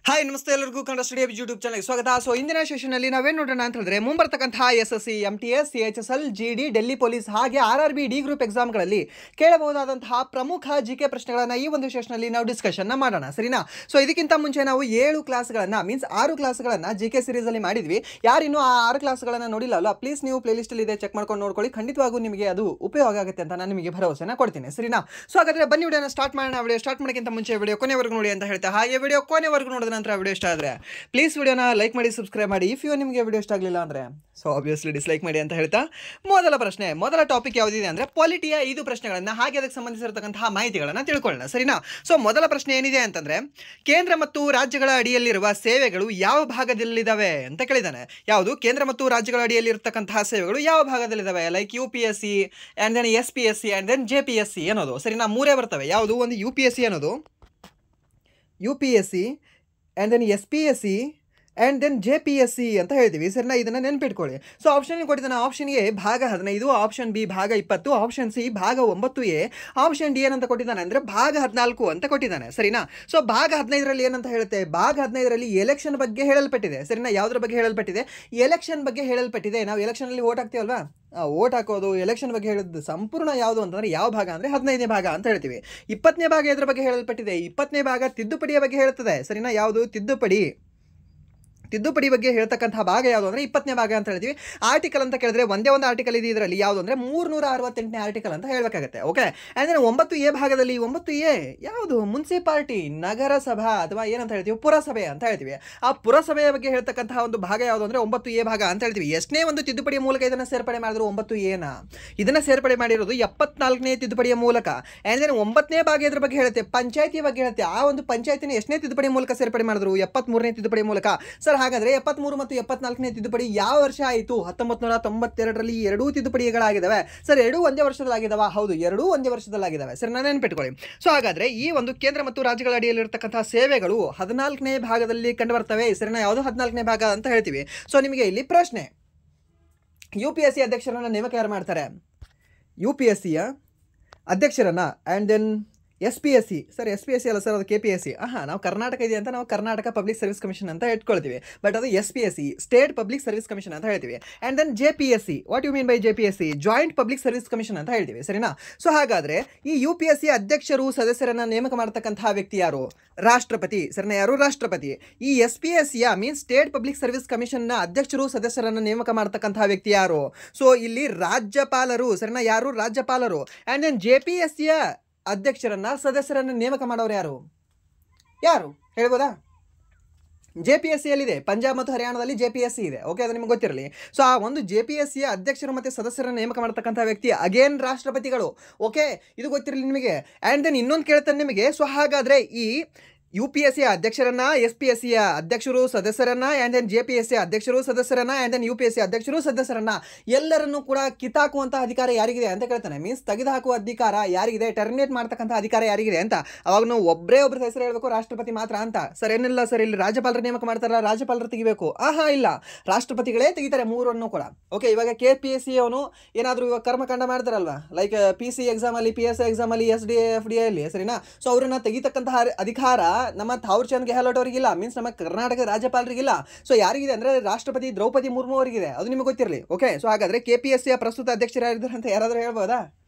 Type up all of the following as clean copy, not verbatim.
Hi ನಮಸ್ತೆ ಎಲ್ಲರಿಗೂ Kannada study YouTube ಚಾನಲ್ಗೆ ಸ್ವಾಗತ. ಸೊ ಇಂದಿನ ಸೆಷನಲ್ಲಿ ನಾವೇನು ನೋಡೋಣ ಅಂತ ಹೇಳಿದ್ರೆ ಮುಂಬರ್ತಕ್ಕಂತಹ SSC, MTS, CHSL, GD, Delhi police ಹಾಗೆ RRB ಡಿ ಗ್ರೂಪ್ ಎಕ್ಸಾಮ್ಗಳಲ್ಲಿ ಕೇಳಬಹುದಾದಂತಹ ಪ್ರಮುಖ GK ಪ್ರಶ್ನೆಗಳನ್ನು ಈ ಒಂದು ಸೆಷನಲ್ಲಿ ನಾವು ಡಿಸ್ಕಷನ್ ಮಾಡೋಣ, ಸರಿನಾ? ಸೊ ಇದಕ್ಕಿಂತ ಮುಂಚೆ ನಾವು 7 ಕ್ಲಾಸ್ಗಳನ್ನು ಮೀನ್ಸ್ 6 ಕ್ಲಾಸ್ಗಳನ್ನು GK ಸೀರೀಸಲ್ಲಿ ಮಾಡಿದ್ವಿ. ಯಾರಿನ್ನೂ ಆ 6 ಕ್ಲಾಸ್ಗಳನ್ನು ನೋಡಿಲ್ಲ ಅಲ್ಲ, ಪ್ಲೀಸ್ ನೀವು ಪ್ಲೇಲಿಸ್ಟಲ್ಲಿ ಇದೆ ಚೆಕ್ ಮಾಡ್ಕೊಂಡು ನೋಡ್ಕೊಳ್ಳಿ. ಖಂಡಿತವಾಗೂ ನಿಮಗೆ ಅದು ಉಪಯೋಗ ಆಗುತ್ತೆ ಅಂತ ನಾನು ನಿಮಗೆ ಭರವಸೆನ ಕೊಡ್ತೀನಿ, ಸರಿನಾ? ಸೊ ಹಾಗಾದರೆ ಬನ್ನಿ ವಿಡಿಯೋನ ಸ್ಟಾರ್ಟ್ ಮಾಡೋಣ. ವಿಡಿಯೋ ಸ್ಟಾರ್ಟ್ ಮಾಡೋಕ್ಕಿಂತ ಮುಂಚೆ ವಿಡಿಯೋ ಕೊನೆವರೆಗೂ ನೋಡಿ ಅಂತ ಹೇಳ್ತಾ, ಹಾಗೆ ವಿಡಿಯೋ ಕೊನೆವರೆಗೂ ನೋಡಿದ ನಂತರ ವಿಡಿಯೋ ಇಷ್ಟ ಆದರೆ ಪ್ಲೀಸ್ ವಿಡಿಯೋನ ಲೈಕ್ ಮಾಡಿ, ಸಬ್ಸ್ಕ್ರೈಬ್ ಮಾಡಿ. ಇಫ್ ನಿಮಗೆ ವಿಡಿಯೋ ಇಷ್ಟ ಆಗಲಿಲ್ಲ ಅಂದರೆ ಸೊ ಆಬ್ವಿಯಸ್ಲಿ ಡಿಸ್ಲೈಕ್ ಮಾಡಿ ಅಂತ ಹೇಳ್ತಾ, ಮೊದಲ ಟಾಪಿಕ್ ಯಾವುದಿದೆ ಅಂದರೆ ಪಾಲಿಟಿಯ 5 ಪ್ರಶ್ನೆಗಳನ್ನು ಹಾಗೆ ಅದಕ್ಕೆ ಸಂಬಂಧಿಸಿರತಕ್ಕಂತಹ ಮಾಹಿತಿಗಳನ್ನು ತಿಳ್ಕೊಳ್ಳೋಣ, ಸರಿನಾ? ಸೊ ಮೊದಲ ಪ್ರಶ್ನೆ ಏನಿದೆ ಅಂತಂದರೆ, ಕೇಂದ್ರ ಮತ್ತು ರಾಜ್ಯಗಳ ಅಡಿಯಲ್ಲಿರುವ ಸೇವೆಗಳು ಯಾವ ಭಾಗದಲ್ಲಿದ್ದಾವೆ ಅಂತ ಕೇಳಿದ್ದಾನೆ. ಯಾವುದು ಕೇಂದ್ರ ಮತ್ತು ರಾಜ್ಯಗಳ ಅಡಿಯಲ್ಲಿರತಕ್ಕಂತಹ ಸೇವೆಗಳು ಯಾವ ಭಾಗದಲ್ಲಿದ್ದಾವೆ? Like UPSC and then SPSC and then JPSC ಅನ್ನೋದು, ಸರಿನಾ? 3 ಬರ್ತವೆ. ಯಾವುದು? ಒಂದು UPSC ಅನ್ನೋದು, UPSC and then SPSC and then JPSC ಅಂತ ಹೇಳ್ತೀವಿ, ಸರಿನಾ? ಇದನ್ನು ನೆನ್ಪಿಟ್ಕೊಳ್ಳಿ. ಸೊ ಆಪ್ಷನ್ ಕೊಟ್ಟಿದ್ದಾನೆ. ಆಪ್ಷನ್ ಎ ಭಾಗ 15, ಆಪ್ಷನ್ ಬಿ ಭಾಗ 20, ಆಪ್ಷನ್ ಸಿ ಭಾಗ 9A, ಆಪ್ಷನ್ ಡಿ ಏನಂತ ಕೊಟ್ಟಿದ್ದಾನೆ ಅಂದರೆ ಭಾಗ 14 ಅಂತ ಕೊಟ್ಟಿದ್ದಾನೆ, ಸರಿನಾ? ಸೊ ಭಾಗ 15ರಲ್ಲಿ ಏನಂತ ಹೇಳುತ್ತೆ? ಭಾಗ 15ರಲ್ಲಿ ಎಲೆಕ್ಷನ್ ಬಗ್ಗೆ ಹೇಳಲ್ಪಟ್ಟಿದೆ, ಸರಿನಾ? ಯಾವುದ್ರ ಬಗ್ಗೆ ಹೇಳಲ್ಪಟ್ಟಿದೆ? ಎಲೆಕ್ಷನ್ ಬಗ್ಗೆ ಹೇಳಲ್ಪಟ್ಟಿದೆ. ನಾವು ಎಲೆಕ್ಷನಲ್ಲಿ ವೋಟ್ ಹಾಕ್ತೀವಲ್ವಾ, ವೋಟ್ ಹಾಕೋದು ಎಲೆಕ್ಷನ್ ಬಗ್ಗೆ ಹೇಳಿದ್ದು ಸಂಪೂರ್ಣ ಯಾವುದು ಅಂತಂದರೆ ಯಾವ ಭಾಗ ಅಂದರೆ 15ನೇ ಭಾಗ ಅಂತ ಹೇಳ್ತೀವಿ. 20ನೇ ಭಾಗ ಇದರ ಬಗ್ಗೆ ಹೇಳಲ್ಪಟ್ಟಿದೆ. 20ನೇ ಭಾಗ ತಿದ್ದುಪಡಿಯ ಬಗ್ಗೆ ಹೇಳುತ್ತದೆ, ಸರಿನಾ? ಯಾವುದು? ತಿದ್ದುಪಡಿ ಬಗ್ಗೆ ಹೇಳ್ತಕ್ಕಂಥ ಭಾಗ ಯಾವುದು ಅಂದರೆ 20ನೇ ಭಾಗ ಅಂತ ಹೇಳ್ತೀವಿ. ಆರ್ಟಿಕಲ್ ಅಂತ ಕೇಳಿದ್ರೆ ಒಂದೇ ಒಂದು ಆರ್ಟಿಕಲ್ ಇದೆ ಇದರಲ್ಲಿ, ಯಾವುದು ಅಂದರೆ 368ನೇ ಆರ್ಟಿಕಲ್ ಅಂತ ಹೇಳಬೇಕಾಗುತ್ತೆ, ಓಕೆ? ಅಂದರೆ 9A ಭಾಗದಲ್ಲಿ 9A ಯಾವುದು? ಮುನ್ಸಿಪಾಲಿಟಿ, ನಗರಸಭಾ ಅಥವಾ ಏನಂತ ಹೇಳ್ತೀವಿ? ಪುರಸಭೆ ಅಂತ ಹೇಳ್ತೀವಿ. ಆ ಪುರಸಭೆಯ ಬಗ್ಗೆ ಹೇಳ್ತಕ್ಕಂತಹ ಒಂದು ಭಾಗ ಯಾವುದು ಅಂದರೆ 9A ಭಾಗ ಅಂತ ಹೇಳ್ತೀವಿ. ಎಷ್ಟನೇ ಒಂದು ತಿದ್ದುಪಡಿಯ ಮೂಲಕ ಇದನ್ನು ಸೇರ್ಪಡೆ ಮಾಡಿದ್ರು? 9Aನ ಇದನ್ನು ಸೇರ್ಪಡೆ ಮಾಡಿರೋದು 74ನೇ ತಿದ್ದುಪಡಿಯ ಮೂಲಕ. ಅಂದರೆ 9ನೇ ಭಾಗ ಇದ್ರ ಬಗ್ಗೆ ಹೇಳುತ್ತೆ, ಪಂಚಾಯತಿ ಬಗ್ಗೆ ಹೇಳುತ್ತೆ. ಆ ಒಂದು ಪಂಚಾಯತಿನ ಎಷ್ಟನೇ ತಿದ್ದುಪಡಿ ಮೂಲಕ ಸೇರ್ಪಡೆ ಮಾಡಿದ್ರು? 73ನೇ ತಿದ್ದುಪಡಿ ಮೂಲಕ. ಸರ್ ಹಾಗಾದರೆ 73 ಮತ್ತು 74ನೇ ತಿದ್ದುಪಡಿ ಯಾವ ವರ್ಷ ಆಯಿತು? 1992ರಲ್ಲಿ ಎರಡೂ ತಿದ್ದುಪಡಿಗಳಾಗಿದ್ದಾವೆ. ಸರ್ ಎರಡೂ ಒಂದೇ ವರ್ಷದಲ್ಲಾಗಿದ್ದಾವ? ಹೌದು, ಎರಡೂ ಒಂದೇ ವರ್ಷದಲ್ಲಾಗಿದ್ದಾವೆ, ಸರ್ ನಾನು ನೆನ್ಪಿಟ್ಕೊಳ್ಳಿ. ಸೊ ಹಾಗಾದರೆ ಈ ಒಂದು ಕೇಂದ್ರ ಮತ್ತು ರಾಜ್ಯಗಳ ಅಡಿಯಲ್ಲಿರ್ತಕ್ಕಂಥ ಸೇವೆಗಳು 14ನೇ ಭಾಗದಲ್ಲಿ ಕಂಡುಬರ್ತವೆ, ಸರಿನಾ? ಯಾವುದು? 14ನೇ ಭಾಗ ಅಂತ ಹೇಳ್ತೀವಿ. ಸೊ ನಿಮಗೆ ಇಲ್ಲಿ ಪ್ರಶ್ನೆ, UPSC ಅಧ್ಯಕ್ಷರನ್ನು ನೇಮಕ ಯಾರು ಮಾಡ್ತಾರೆ? UPSCಯ ಅಧ್ಯಕ್ಷರನ್ನು and then SPSC, sir SPSC ಅಲ್ಲ ಸರ್, ಅದು KPSC. ನಾವು ಕರ್ನಾಟಕ ಇದೆ ಅಂತ ನಾವು ಕರ್ನಾಟಕ ಪಬ್ಲಿಕ್ ಸರ್ವಿಸ್ ಕಮಿಷನ್ ಅಂತ ಇಟ್ಕೊಳ್ತೀವಿ, ಬಟ್ ಅದು SPSC state public service commission ಅಂತ ಹೇಳ್ತೀವಿ. And then JPSC, what you mean by JPSC? Joint public service commission ಅಂತ ಹೇಳ್ತೀವಿ, ಸರಿನಾ? ಸೊ ಹಾಗಾದರೆ ಈ UPSC ಅಧ್ಯಕ್ಷರು ಸದಸ್ಯರನ್ನು ನೇಮಕ ಮಾಡತಕ್ಕಂತಹ ವ್ಯಕ್ತಿ ಯಾರು? ರಾಷ್ಟ್ರಪತಿ, ಸರಿನಾ? ಯಾರು? ರಾಷ್ಟ್ರಪತಿ. ಈ SPSCಯ ಮೀನ್ಸ್ ಸ್ಟೇಟ್ ಪಬ್ಲಿಕ್ ಸರ್ವಿಸ್ ಕಮಿಷನ್ನ ಅಧ್ಯಕ್ಷರು ಸದಸ್ಯರನ್ನು ನೇಮಕ ಮಾಡತಕ್ಕಂತಹ ವ್ಯಕ್ತಿ ಯಾರು? ಸೊ ಇಲ್ಲಿ ರಾಜ್ಯಪಾಲರು, ಸರಿನಾ? ಯಾರು? ರಾಜ್ಯಪಾಲರು. ಆ್ಯಂಡ್ ದೆನ್ JPSCಯ ಅಧ್ಯಕ್ಷರನ್ನು ಸದಸ್ಯರನ್ನು ನೇಮಕ ಮಾಡೋರು ಯಾರು ಹೇಳ್ಬೋದಾ? JPSCಯಲ್ಲಿದೆ, ಪಂಜಾಬ್ ಮತ್ತು ಹರಿಯಾಣದಲ್ಲಿ JPSC ಇದೆ, ಓಕೆ? ಅದು ನಿಮ್ಗೆ ಗೊತ್ತಿರಲಿ. ಸೊ ಆ ಒಂದು JPSCಯ ಅಧ್ಯಕ್ಷರು ಮತ್ತು ಸದಸ್ಯರನ್ನು ನೇಮಕ ಮಾಡ್ತಕ್ಕಂಥ ವ್ಯಕ್ತಿ ಅಗೇನ್ ರಾಷ್ಟ್ರಪತಿಗಳು, ಓಕೆ? ಇದು ಗೊತ್ತಿರಲಿ ನಿಮಗೆ. ಆ್ಯಂಡ್ ದೆನ್ ಇನ್ನೊಂದು ಕೇಳ್ತಾನೆ ನಿಮಗೆ. ಸೊ ಹಾಗಾದರೆ ಈ UPSC ಅಧ್ಯಕ್ಷರನ್ನ, SPSCಯ ಅಧ್ಯಕ್ಷರು ಸದಸ್ಯರನ್ನ, ಆ್ಯಂಡ್ ದೆನ್ JPSC ಅಧ್ಯಕ್ಷರು ಸದಸ್ಯರನ್ನ, ಆ್ಯಂಡ್ ದೆನ್ UPSC ಅಧ್ಯಕ್ಷರು ಸದಸ್ಯರನ್ನ ಎಲ್ಲರನ್ನೂ ಕೂಡ ಕಿತ್ತಾಕುವಂಥ ಅಧಿಕಾರ ಯಾರಿಗಿದೆ ಅಂತ ಕೇಳ್ತಾನೆ. ಮೀನ್ಸ್ ತೆಗೆದುಹಾಕುವ ಅಧಿಕಾರ ಯಾರಿಗಿದೆ? ಟರ್ಮಿನೇಟ್ ಮಾಡ್ತಕ್ಕಂಥ ಅಧಿಕಾರ ಯಾರಿಗಿದೆ ಅಂತ. ಅವಾಗ ನಾವು ಒಬ್ಬರ ಹೆಸರು ಹೇಳಬೇಕು, ರಾಷ್ಟ್ರಪತಿ ಮಾತ್ರ ಅಂತ. ಸರ್ ಏನಿಲ್ಲ ಸರ್, ಇಲ್ಲಿ ರಾಜ್ಯಪಾಲರ ನೇಮಕ ಮಾಡ್ತಾರಲ್ಲ, ರಾಜ್ಯಪಾಲರು ತೆಗಿಬೇಕು? ಇಲ್ಲ, ರಾಷ್ಟ್ರಪತಿಗಳೇ ತೆಗಿತಾರೆ ಮೂರನ್ನು ಕೂಡ, ಓಕೆ? ಇವಾಗ KPSC ಅವನು ಏನಾದರೂ ಇವಾಗ ಕರ್ಮಕಾಂಡ ಮಾಡ್ತಾರಲ್ವಾ, ಲೈಕ್ PC ಎಕ್ಸಾಮಲ್ಲಿ, PSI ಎಕ್ಸಾಮಲ್ಲಿ, SDA FDA ಅಲ್ಲಿ, ಸರಿನಾ? ಸೊ ಅವರನ್ನು ತೆಗಿತಕ್ಕಂತಹ ಅಧಿಕಾರ ನಮ್ಮ ಥಾವರ್ ಚಂದ್ ಗೆಹ್ಲೋಟ್ ಅವರಿಗಿಲ್ಲ, ಮೀನ್ಸ್ ನಮ್ಮ ಕರ್ನಾಟಕದ ರಾಜ್ಯಪಾಲರಿಗಿಲ್ಲ. ಸೊ ಯಾರಿಗಿದೆ ಅಂದರೆ ರಾಷ್ಟ್ರಪತಿ ದ್ರೌಪದಿ ಮುರ್ಮು ಅವರಿಗಿದೆ, ಅದು ನಿಮಗೆ ಗೊತ್ತಿರಲಿ, ಓಕೆ? ಸೊ ಹಾಗಾದರೆ KPSCಯ ಪ್ರಸ್ತುತ ಅಧ್ಯಕ್ಷರು ಯಾರಿದ್ದಾರೆ ಅಂತ ಯಾರಾದರೂ ಹೇಳ್ಬೋದಾ?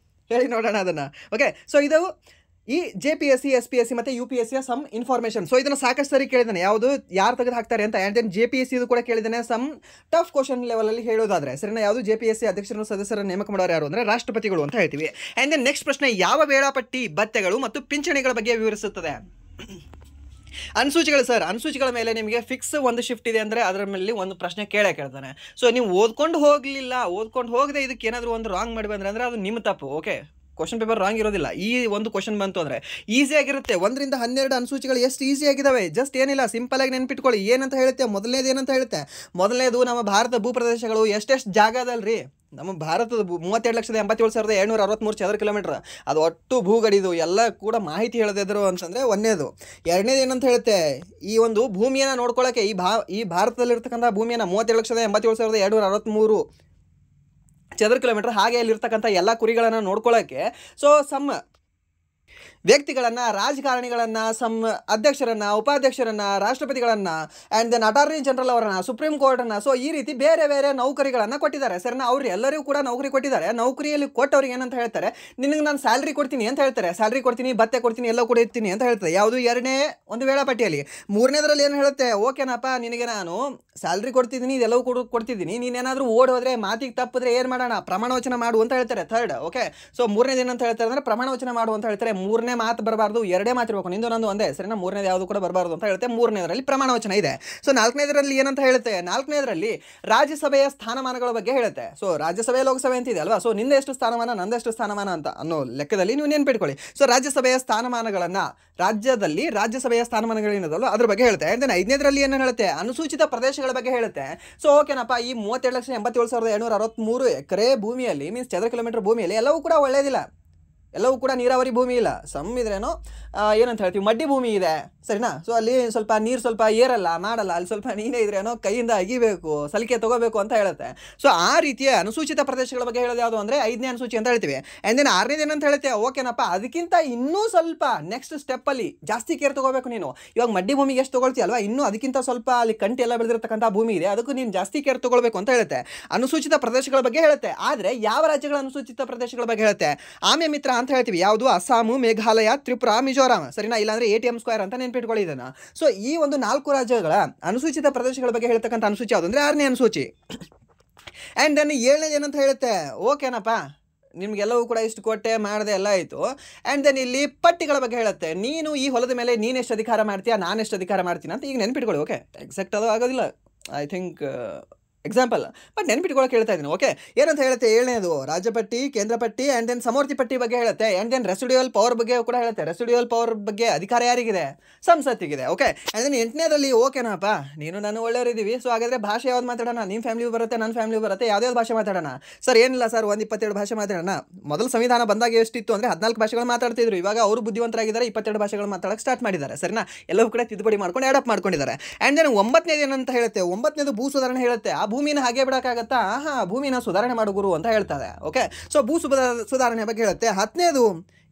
ಹೇಳಿ ನೋಡೋಣ ಅದನ್ನು, ಓಕೆ? ಸೊ ಇದು ಈ JPSC, SPSC ಮತ್ತು UPSCಯ ಸಮ್ ಇನ್ಫಾರ್ಮೇಷನ್. ಸೊ ಇದನ್ನು ಸಾಕಷ್ಟು ಸರಿ ಕೇಳಿದ್ದಾನೆ, ಯಾವುದು ಯಾರು ತೆಗೆದು ಹಾಕ್ತಾರೆ ಅಂತ. ಆ್ಯಂಡ್ ದೆನ್ JPSC ಇದು ಕೂಡ ಕೇಳಿದ್ದಾನೆ, ಸಮ್ ಟಫ್ ಕ್ವಶನ್ ಲೆವೆಲಲ್ಲಿ ಹೇಳೋದಾದರೆ, ಸರಿನಾ? ಯಾವುದು? JPSC ಅಧ್ಯಕ್ಷರನ್ನು ಸದಸ್ಯರನ್ನು ನೇಮಕ ಮಾಡೋರು ಯಾರು ಅಂದರೆ ರಾಷ್ಟ್ರಪತಿಗಳು ಅಂತ ಹೇಳ್ತೀವಿ. ಆ್ಯಂಡ್ ದೆನ್ ನೆಕ್ಸ್ಟ್ ಪ್ರಶ್ನೆ, ಯಾವ ವೇಳಾಪಟ್ಟಿ ಭತ್ಯೆಗಳು ಮತ್ತು ಪಿಂಚಣಿಗಳ ಬಗ್ಗೆ ವಿವರಿಸುತ್ತದೆ? ಅನುಸೂಚಿಗಳು ಸರ್, ಅನುಸೂಚಿಗಳ ಮೇಲೆ ನಿಮಗೆ ಫಿಕ್ಸ್ ಒಂದು ಶಿಫ್ಟ್ ಇದೆ ಅಂದರೆ ಅದರ ಮೇಲೆ ಒಂದು ಪ್ರಶ್ನೆ ಕೇಳ್ತಾನೆ. ಸೊ ನೀವು ಓದ್ಕೊಂಡು ಹೋಗದೆ ಇದಕ್ಕೆ ಏನಾದರೂ ಒಂದು ರಾಂಗ್ ಮಾಡಿ ಬಂದರೆ ಅದು ನಿಮ್ಮ ತಪ್ಪು, ಓಕೆ? ಕ್ವಶನ್ ಪೇಪರ್ ರಾಂಗ್ ಇರೋದಿಲ್ಲ. ಈ ಒಂದು ಕ್ವಶನ್ ಬಂತು ಅಂದರೆ ಈಸಿಯಾಗಿರುತ್ತೆ. 1 ರಿಂದ 12 ಅನುಸೂಚಿಗಳು ಎಷ್ಟು ಈಸಿಯಾಗಿದ್ದಾವೆ, ಜಸ್ಟ್ ಏನಿಲ್ಲ, ಸಿಂಪಲ್ ಆಗಿ ನೆನ್ಪಿಟ್ಕೊಳ್ಳಿ. ಏನಂತ ಹೇಳುತ್ತೆ? ಮೊದಲನೇದು ನಮ್ಮ ಭಾರತ ಭೂಪ್ರದೇಶಗಳು ಎಷ್ಟೆಷ್ಟು ಜಾಗದಲ್ರಿ? ನಮ್ಮ ಭಾರತದ 32,87,763 ಚದರ ಕಿಲೋಮೀಟರ್, ಅದು ಒಟ್ಟು ಭೂಗಡಿದು ಎಲ್ಲ ಕೂಡ ಮಾಹಿತಿ ಹೇಳದಿದ್ರು ಅಂತಂದರೆ ಒಂದೇದು. ಎರಡನೇದು ಏನಂತ ಹೇಳುತ್ತೆ? ಈ ಒಂದು ಭೂಮಿಯನ್ನು ನೋಡ್ಕೊಳ್ಳೋಕ್ಕೆ ಈ ಭಾರತದಲ್ಲಿರ್ತಕ್ಕಂಥ ಭೂಮಿಯನ್ನು 37,87,263 ಚದರ ಕಿಲೋಮೀಟರ್, ಹಾಗೆ ಅಲ್ಲಿರ್ತಕ್ಕಂಥ ಎಲ್ಲ ಕುರಿಗಳನ್ನು ನೋಡ್ಕೊಳ್ಳೋಕ್ಕೆ ಸೊ ವ್ಯಕ್ತಿಗಳನ್ನು, ರಾಜಕಾರಣಿಗಳನ್ನು, ಅಧ್ಯಕ್ಷರನ್ನು, ಉಪಾಧ್ಯಕ್ಷರನ್ನು, ರಾಷ್ಟ್ರಪತಿಗಳನ್ನು, ಆ್ಯಂಡ್ ದೆನ್ ಅಟಾರ್ನಿ ಜನರಲ್ ಅವರನ್ನು, ಸುಪ್ರೀಂ ಕೋರ್ಟನ್ನು, ಸೊ ಈ ರೀತಿ ಬೇರೆ ಬೇರೆ ನೌಕರಿಗಳನ್ನು ಕೊಟ್ಟಿದ್ದಾರೆ ಸರಿನಾ. ಅವ್ರು ಎಲ್ಲರಿಗೂ ಕೂಡ ನೌಕರಿ ಕೊಟ್ಟಿದ್ದಾರೆ. ನೌಕರಿಯಲ್ಲಿ ಕೊಟ್ಟವ್ರಿಗೆ ಏನಂತ ಹೇಳ್ತಾರೆ, ನಿನಗೆ ನಾನು ಸ್ಯಾಲ್ರಿ ಕೊಡ್ತೀನಿ ಅಂತ ಹೇಳ್ತಾರೆ. ಸ್ಯಾಲ್ರಿ ಕೊಡ್ತೀನಿ, ಭತ್ತೆ ಕೊಡ್ತೀನಿ, ಎಲ್ಲ ಕೂಡ ಇರ್ತೀನಿ ಅಂತ ಹೇಳ್ತಾರೆ. ಯಾವುದು ಎರಡನೇ ಒಂದು ವೇಳಾಪಟ್ಟಿಯಲ್ಲಿ. ಮೂರನೇದರಲ್ಲಿ ಏನು ಹೇಳುತ್ತೆ, ಓಕೆನಪ್ಪ ನಿನಗೆ ನಾನು ಸ್ಯಾಲ್ರಿ ಕೊಡ್ತಿದ್ದೀನಿ, ಇದೆಲ್ಲವೂ ಕೂಡ ಕೊಡ್ತಿದ್ದೀನಿ, ನೀನೇನಾದರೂ ಓಡಿ ಹೋದರೆ, ಮಾತಿಗೆ ತಪ್ಪಿದ್ರೆ ಏನು ಮಾಡೋಣ, ಪ್ರಮಾಣ ವಚನ ಮಾಡು ಅಂತ ಹೇಳ್ತಾರೆ. Third okay. ಸೊ ಮೂರನೇದು ಏನಂತ ಹೇಳ್ತಾರೆ ಅಂದರೆ ಪ್ರಮಾಣ ವಚನ ಮಾಡು ಅಂತ ಹೇಳ್ತಾರೆ. ಮೂರನೇ ಮಾತು ಬರಬಾರ್ದು, ಎರಡೇ ಮಾತಿರ್ಬೇಕು, ನಿಂದು ನಂದು ಒಂದೇ ಸರಿನಾ. ಮೂರನೇದು ಯಾವುದು ಕೂಡ ಬರಬಾರ್ದು ಅಂತ ಹೇಳುತ್ತೆ. ಮೂರನೇದರಲ್ಲಿ ಪ್ರಮಾಣ ವಚನ ಇದೆ. ಸೊ ನಾಲ್ಕನೇದರಲ್ಲಿ ಏನಂತ ಹೇಳುತ್ತೆ, ನಾಲ್ಕನೇದರಲ್ಲಿ ರಾಜ್ಯಸಭೆಯ ಸ್ಥಾನಮಾನಗಳ ಬಗ್ಗೆ ಹೇಳುತ್ತೆ. ಸೊ ರಾಜ್ಯಸಭೆ ಲೋಕಸಭೆ ಅಂತ ಇದೆ ಅಲ್ವಾ. ಸೊ ನಿಂದ ಎಷ್ಟು ಸ್ಥಾನಮಾನ, ನಂದೆಷ್ಟು ಸ್ಥಾನಮಾನ ಅಂತ ಅನ್ನೋ ಲೆಕ್ಕದಲ್ಲಿ ನೀವು ನೆನ್ಪಿಟ್ಕೊಳ್ಳಿ. ಸೊ ರಾಜ್ಯಸಭೆಯ ಸ್ಥಾನಮಾನಗಳನ್ನು, ರಾಜ್ಯದಲ್ಲಿ ರಾಜ್ಯಸಭೆಯ ಸ್ಥಾನಮಾನಗಳೇನದಲ್ಲ ಅದ್ರ ಬಗ್ಗೆ ಹೇಳುತ್ತೆ. ಆ್ಯಂಡ್ ಐದನೇದರಲ್ಲಿ ಏನು ಹೇಳುತ್ತೆ, ಅನುಸೂಚಿತ ಪ್ರದೇಶಗಳ ಬಗ್ಗೆ ಹೇಳುತ್ತೆ. ಸೊ ಓಕೆನಪ್ಪ, ಈ 32,87,763 ಎಕರೆ ಭೂಮಿಯಲ್ಲಿ, ಮೀನ್ಸ್ ಚದರ ಕಿಲೋಮೀಟರ್ ಭೂಮಿಯಲ್ಲಿ ಎಲ್ಲವೂ ಕೂಡ ಒಳ್ಳೆಯದಿಲ್ಲ, ಎಲ್ಲವೂ ಕೂಡ ನೀರಾವರಿ ಭೂಮಿ ಇಲ್ಲ. ಸಮ್ ಇದ್ರೇನೋ ಏನಂತ ಹೇಳ್ತೀವಿ, ಮಡ್ಡಿ ಭೂಮಿ ಇದೆ ಸರಿನಾ. ಸೊ ಅಲ್ಲಿ ಸ್ವಲ್ಪ ನೀರು ಸ್ವಲ್ಪ ಏರಲ್ಲ ಮಾಡಲ್ಲ, ಅಲ್ಲಿ ಸ್ವಲ್ಪ ನೀನೇ ಇದ್ರೇನೋ ಕೈಯಿಂದ ಅಗಿಬೇಕು, ಸಲಿಕೆ ತಗೋಬೇಕು ಅಂತ ಹೇಳುತ್ತೆ. ಸೊ ಆ ರೀತಿಯ ಅನುಸೂಚಿತ ಪ್ರದೇಶಗಳ ಬಗ್ಗೆ ಹೇಳೋದು ಯಾವುದು ಅಂದರೆ 5ನೇ ಅನುಸೂಚಿ ಅಂತ ಹೇಳ್ತೀವಿ. ಆ್ಯಂಡ್ ದೆನ್ 6ನೇದು ಏನಂತ ಹೇಳುತ್ತೆ, ಓಕೆನಪ್ಪ ಅದಕ್ಕಿಂತ ಇನ್ನೂ ಸ್ವಲ್ಪ ನೆಕ್ಸ್ಟ್ ಸ್ಟೆಪ್ಪಲ್ಲಿ ಜಾಸ್ತಿ ಕೇರ್ ತೊಗೋಬೇಕು ನೀನು. ಇವಾಗ ಮಡ್ಡಿ ಭೂಮಿಗೆ ಎಷ್ಟು ತೊಗೊಳ್ತೀಯಲ್ವಾ, ಇನ್ನೂ ಅದಕ್ಕಿಂತ ಸ್ವಲ್ಪ ಅಲ್ಲಿ ಕಂಟಿ ಎಲ್ಲ ಬೆಳೆದಿರತಕ್ಕಂಥ ಭೂಮಿ ಇದೆ, ಅದಕ್ಕೂ ನೀನು ಜಾಸ್ತಿ ಕೇರ್ ತೊಗೊಳ್ಬೇಕು ಅಂತ ಹೇಳುತ್ತೆ. ಅನುಸೂಚಿತ ಪ್ರದೇಶಗಳ ಬಗ್ಗೆ ಹೇಳುತ್ತೆ. ಆದರೆ ಯಾವ ರಾಜ್ಯಗಳ ಅನುಸೂಚಿತ ಪ್ರದೇಶಗಳ ಬಗ್ಗೆ ಹೇಳುತ್ತೆ, ಆಮೆ ಮಿತ್ರ ಅಂತ ಹೇಳ್ತೀವಿ. ಯಾವುದು, ಅಸ್ಸಾಮು, ಮೇಘಾಲಯ, ತ್ರಿಪುರಾ, ಮಿಜೋರಾಂ ಸರಿನಾ. ಇಲ್ಲಾಂದ್ರೆ ATM ಸ್ಕ್ವೇರ್ ಅಂತ ನೆನ್ಪಿಟ್ಕೊಳ್ಳಿ ಇದನ್ನ. ಸೊ ಈ ಒಂದು 4 ರಾಜ್ಯಗಳ ಅನುಸೂಚಿತ ಪ್ರದೇಶಗಳ ಬಗ್ಗೆ ಹೇಳ್ತಕ್ಕಂಥ ಅನುಸೂಚಿ ಯಾವುದು ಅಂದರೆ 6ನೇ ಅನುಸೂಚಿ. ಆ್ಯಂಡ್ ದೆನ್ 7ನೇದು ಏನಂತ ಹೇಳುತ್ತೆ, ಓಕೆನಪ್ಪ ನಿಮಗೆಲ್ಲವೂ ಕೂಡ ಇಷ್ಟು ಕೊಟ್ಟೆ ಮಾಡಿದೆ ಎಲ್ಲ ಆಯಿತು. ಆ್ಯಂಡ್ ದೆನ್ ಇಲ್ಲಿ ಪಟ್ಟಿಗಳ ಬಗ್ಗೆ ಹೇಳುತ್ತೆ. ನೀನು ಈ ಹೊಲದ ಮೇಲೆ ನೀನೆಷ್ಟು ಅಧಿಕಾರ ಮಾಡ್ತೀಯಾ, ನಾನೆಷ್ಟು ಅಧಿಕಾರ ಮಾಡ್ತೀನಿ ಅಂತ ಈಗ ನೆನ್ಪಿಟ್ಕೊಳ್ಳಿ. ಓಕೆ, ಎಕ್ಸಾಕ್ಟ್ ಅದು ಆಗೋದಿಲ್ಲ, ಐ ಥಿಂಕ್ ಎಕ್ಸಾಂಪಲ್, ಬಟ್ ನೆನ್ಪಿಟ್ಕೊಳ್ಳೋಕೆ ಹೇಳ್ತಾ ಇದ್ದೀನಿ. ಓಕೆ, ಏನಂತ ಹೇಳುತ್ತೆ, 7ನೇದು ರಾಜ್ಯ ಪಟ್ಟಿ, ಕೇಂದ್ರ ಪಟ್ಟಿ, ಆ್ಯಂಡ್ ದೆನ್ ಸಮವರ್ತಿ ಪಟ್ಟಿ ಬಗ್ಗೆ ಹೇಳುತ್ತೆ. ಆ್ಯಂಡ್ ದೆನ್ ರೆಸಿಡ್ಯೂಯಲ್ ಪವರ್ ಬಗ್ಗೆ ಕೂಡ ಹೇಳುತ್ತೆ. ರೆಸಿಡ್ಯೂಯಲ್ ಪವರ್ ಬಗ್ಗೆ ಅಧಿಕಾರ ಯಾರಿಗಿದೆ, ಸಂಸತ್ತಿಗಿದೆ. ಓಕೆ, ಆ್ಯಂಡ್ ದೆನ್ 8ನೇದಲ್ಲಿ ಓಕೆನಪ್ಪ ನೀನು ನಾನು ಒಳ್ಳೆಯವರಿದ್ದೀವಿ, ಸೊ ಹಾಗಾದರೆ ಭಾಷೆ ಯಾವ್ದು ಮಾತಾಡೋಣ, ನಿಮ್ಮ ಫ್ಯಾಮಿಲಿ ಬರುತ್ತೆ, ನನ್ನ ಫ್ಯಾಮಿಲಿ ಬರುತ್ತೆ, ಯಾವ್ದಾವ್ದು ಭಾಷೆ ಮಾತಾಡೋಣ ಸರ್. ಏನಿಲ್ಲ ಸರ್, 22 ಭಾಷೆ ಮಾತಾಡೋಣ. ಮೊದಲು ಸಂವಿಧಾನ ಬಂದಾಗ ಎಷ್ಟಿತ್ತು ಅಂದರೆ 14 ಭಾಷೆಗಳು ಮಾತಾಡ್ತಿದ್ರು. ಇವಾಗ ಅವರು ಬುದ್ಧಿವಂತರಾಗಿದ್ದಾರೆ, 22 ಭಾಷೆಗಳು ಮಾತಾಡೋಕ್ಕೆ ಸ್ಟಾರ್ಟ್ ಮಾಡಿದ್ದಾರೆ ಸರಿನಾ. ಎಲ್ಲವೂ ಕೂಡ ತಿದ್ದುಪಡಿ ಮಾಡ್ಕೊಂಡು ಅಡಾಪ್ಟ್ ಮಾಡ್ಕೊಂಡಿದ್ದಾರೆ. ಆ್ಯಂಡ್ ದೆನ್ 9ನೇದು ಏನಂತ ಹೇಳುತ್ತೆ, 9ನೇದು ಭೂ ಸುಧಾರಣೆ ಹೇಳುತ್ತೆ. ಆ ಭೂಮಿನ ಹಾಗೆ ಬಿಡೋಕ್ಕಾಗತ್ತಾ, ಭೂಮಿನ ಸುಧಾರಣೆ ಮಾಡು ಗುರು ಅಂತ ಹೇಳ್ತಾರೆ. ಓಕೆ, ಸೊ ಭೂ ಸುಧಾರಣೆ ಬಗ್ಗೆ ಹೇಳುತ್ತೆ. 10ನೇದು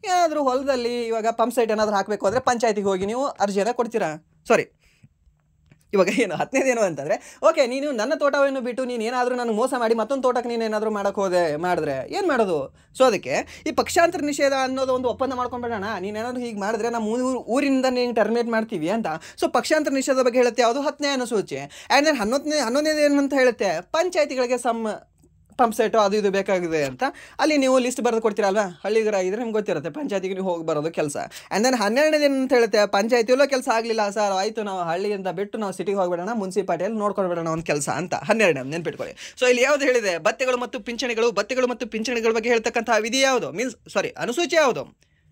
ಏನಾದರೂ ಹೊಲದಲ್ಲಿ ಇವಾಗ ಪಂಪ್ ಸೆಟ್ ಏನಾದರೂ ಹಾಕಬೇಕು ಅಂದರೆ ಪಂಚಾಯತಿಗೆ ಹೋಗಿ ನೀವು ಅರ್ಜಿಯನ್ನು ಕೊಡ್ತೀರಾ. ಸಾರಿ, ಇವಾಗ ಏನು 10ನೇದೇನು ಅಂತಂದರೆ, ಓಕೆ ನೀನು ನನ್ನ ತೋಟವನ್ನು ಬಿಟ್ಟು ನೀನು ಏನಾದರೂ ನಾನು ಮೋಸ ಮಾಡಿ ಮತ್ತೊಂದು ತೋಟಕ್ಕೆ ನೀನು ಏನಾದರೂ ಮಾಡಿದ್ರೆ ಏನು ಮಾಡೋದು. ಸೊ ಅದಕ್ಕೆ ಈ ಪಕ್ಷಾಂತರ ನಿಷೇಧ ಅನ್ನೋದು ಒಂದು ಒಪ್ಪಂದ ಮಾಡ್ಕೊಂಡ್ಬಿಡೋಣ, ನೀನೇನಾದರೂ ಹೀಗೆ ಮಾಡಿದ್ರೆ ನಮ್ಮ ಊರಿಂದ ನೀನು ಟರ್ಮಿನೇಟ್ ಮಾಡ್ತೀವಿ ಅಂತ. ಸೊ ಪಕ್ಷಾಂತರ ನಿಷೇಧದ ಬಗ್ಗೆ ಹೇಳುತ್ತೆ ಯಾವುದು, 10ನೇ ಅನುಸೂಚಿ. ಆ್ಯಂಡ್ ದೆನ್ 11ನೇದು ಏನಂತ ಹೇಳುತ್ತೆ, ಪಂಚಾಯತಿಗಳಿಗೆ ಪಂಪ್ ಸೆಟು ಅದು ಇದು ಬೇಕಾಗಿದೆ ಅಂತ ಅಲ್ಲಿ ನೀವು ಲಿಸ್ಟ್ ಬರೆದು ಕೊಡ್ತೀರಲ್ವಾ. ಹಳ್ಳಿಗರಾಗಿದ್ರೆ ನಿಮ್ಗೆ ಗೊತ್ತಿರುತ್ತೆ, ಪಂಚಾಯತಿಗೆ ನೀವು ಹೋಗಿ ಬರೋದು ಕೆಲಸ. ಆ್ಯಂಡ್ ದೆನ್ 12ನೇದು ಏನಂತ ಹೇಳುತ್ತೆ, ಪಂಚಾಯತಿಯಲ್ಲೂ ಕೆಲಸ ಆಗಲಿಲ್ಲ ಸರ್, ಆಯಿತು ನಾವು ಹಳ್ಳಿಯಿಂದ ಬಿಟ್ಟು ನಾವು ಸಿಟಿಗೆ ಹೋಗ್ಬಿಡೋಣ, ಮುನ್ಸಿಪಾಲ್ಟಿಯಲ್ಲಿ ನೋಡ್ಕೊಳ್ಬಿಡೋಣ ಒಂದು ಕೆಲಸ ಅಂತ. 12ನೇದು ನೆನ್ಪಿಟ್ಕೊಳ್ಳಿ. ಸೊ ಇಲ್ಲಿ ಯಾವುದು ಹೇಳಿದೆ, ಬತ್ತೆಗಳು ಮತ್ತು ಪಿಂಚಣಿಗಳ ಬಗ್ಗೆ ಹೇಳ್ತಕ್ಕಂಥ ವಿಧಿ ಯಾವುದು, ಅನುಸೂಚಿ ಯಾವುದು,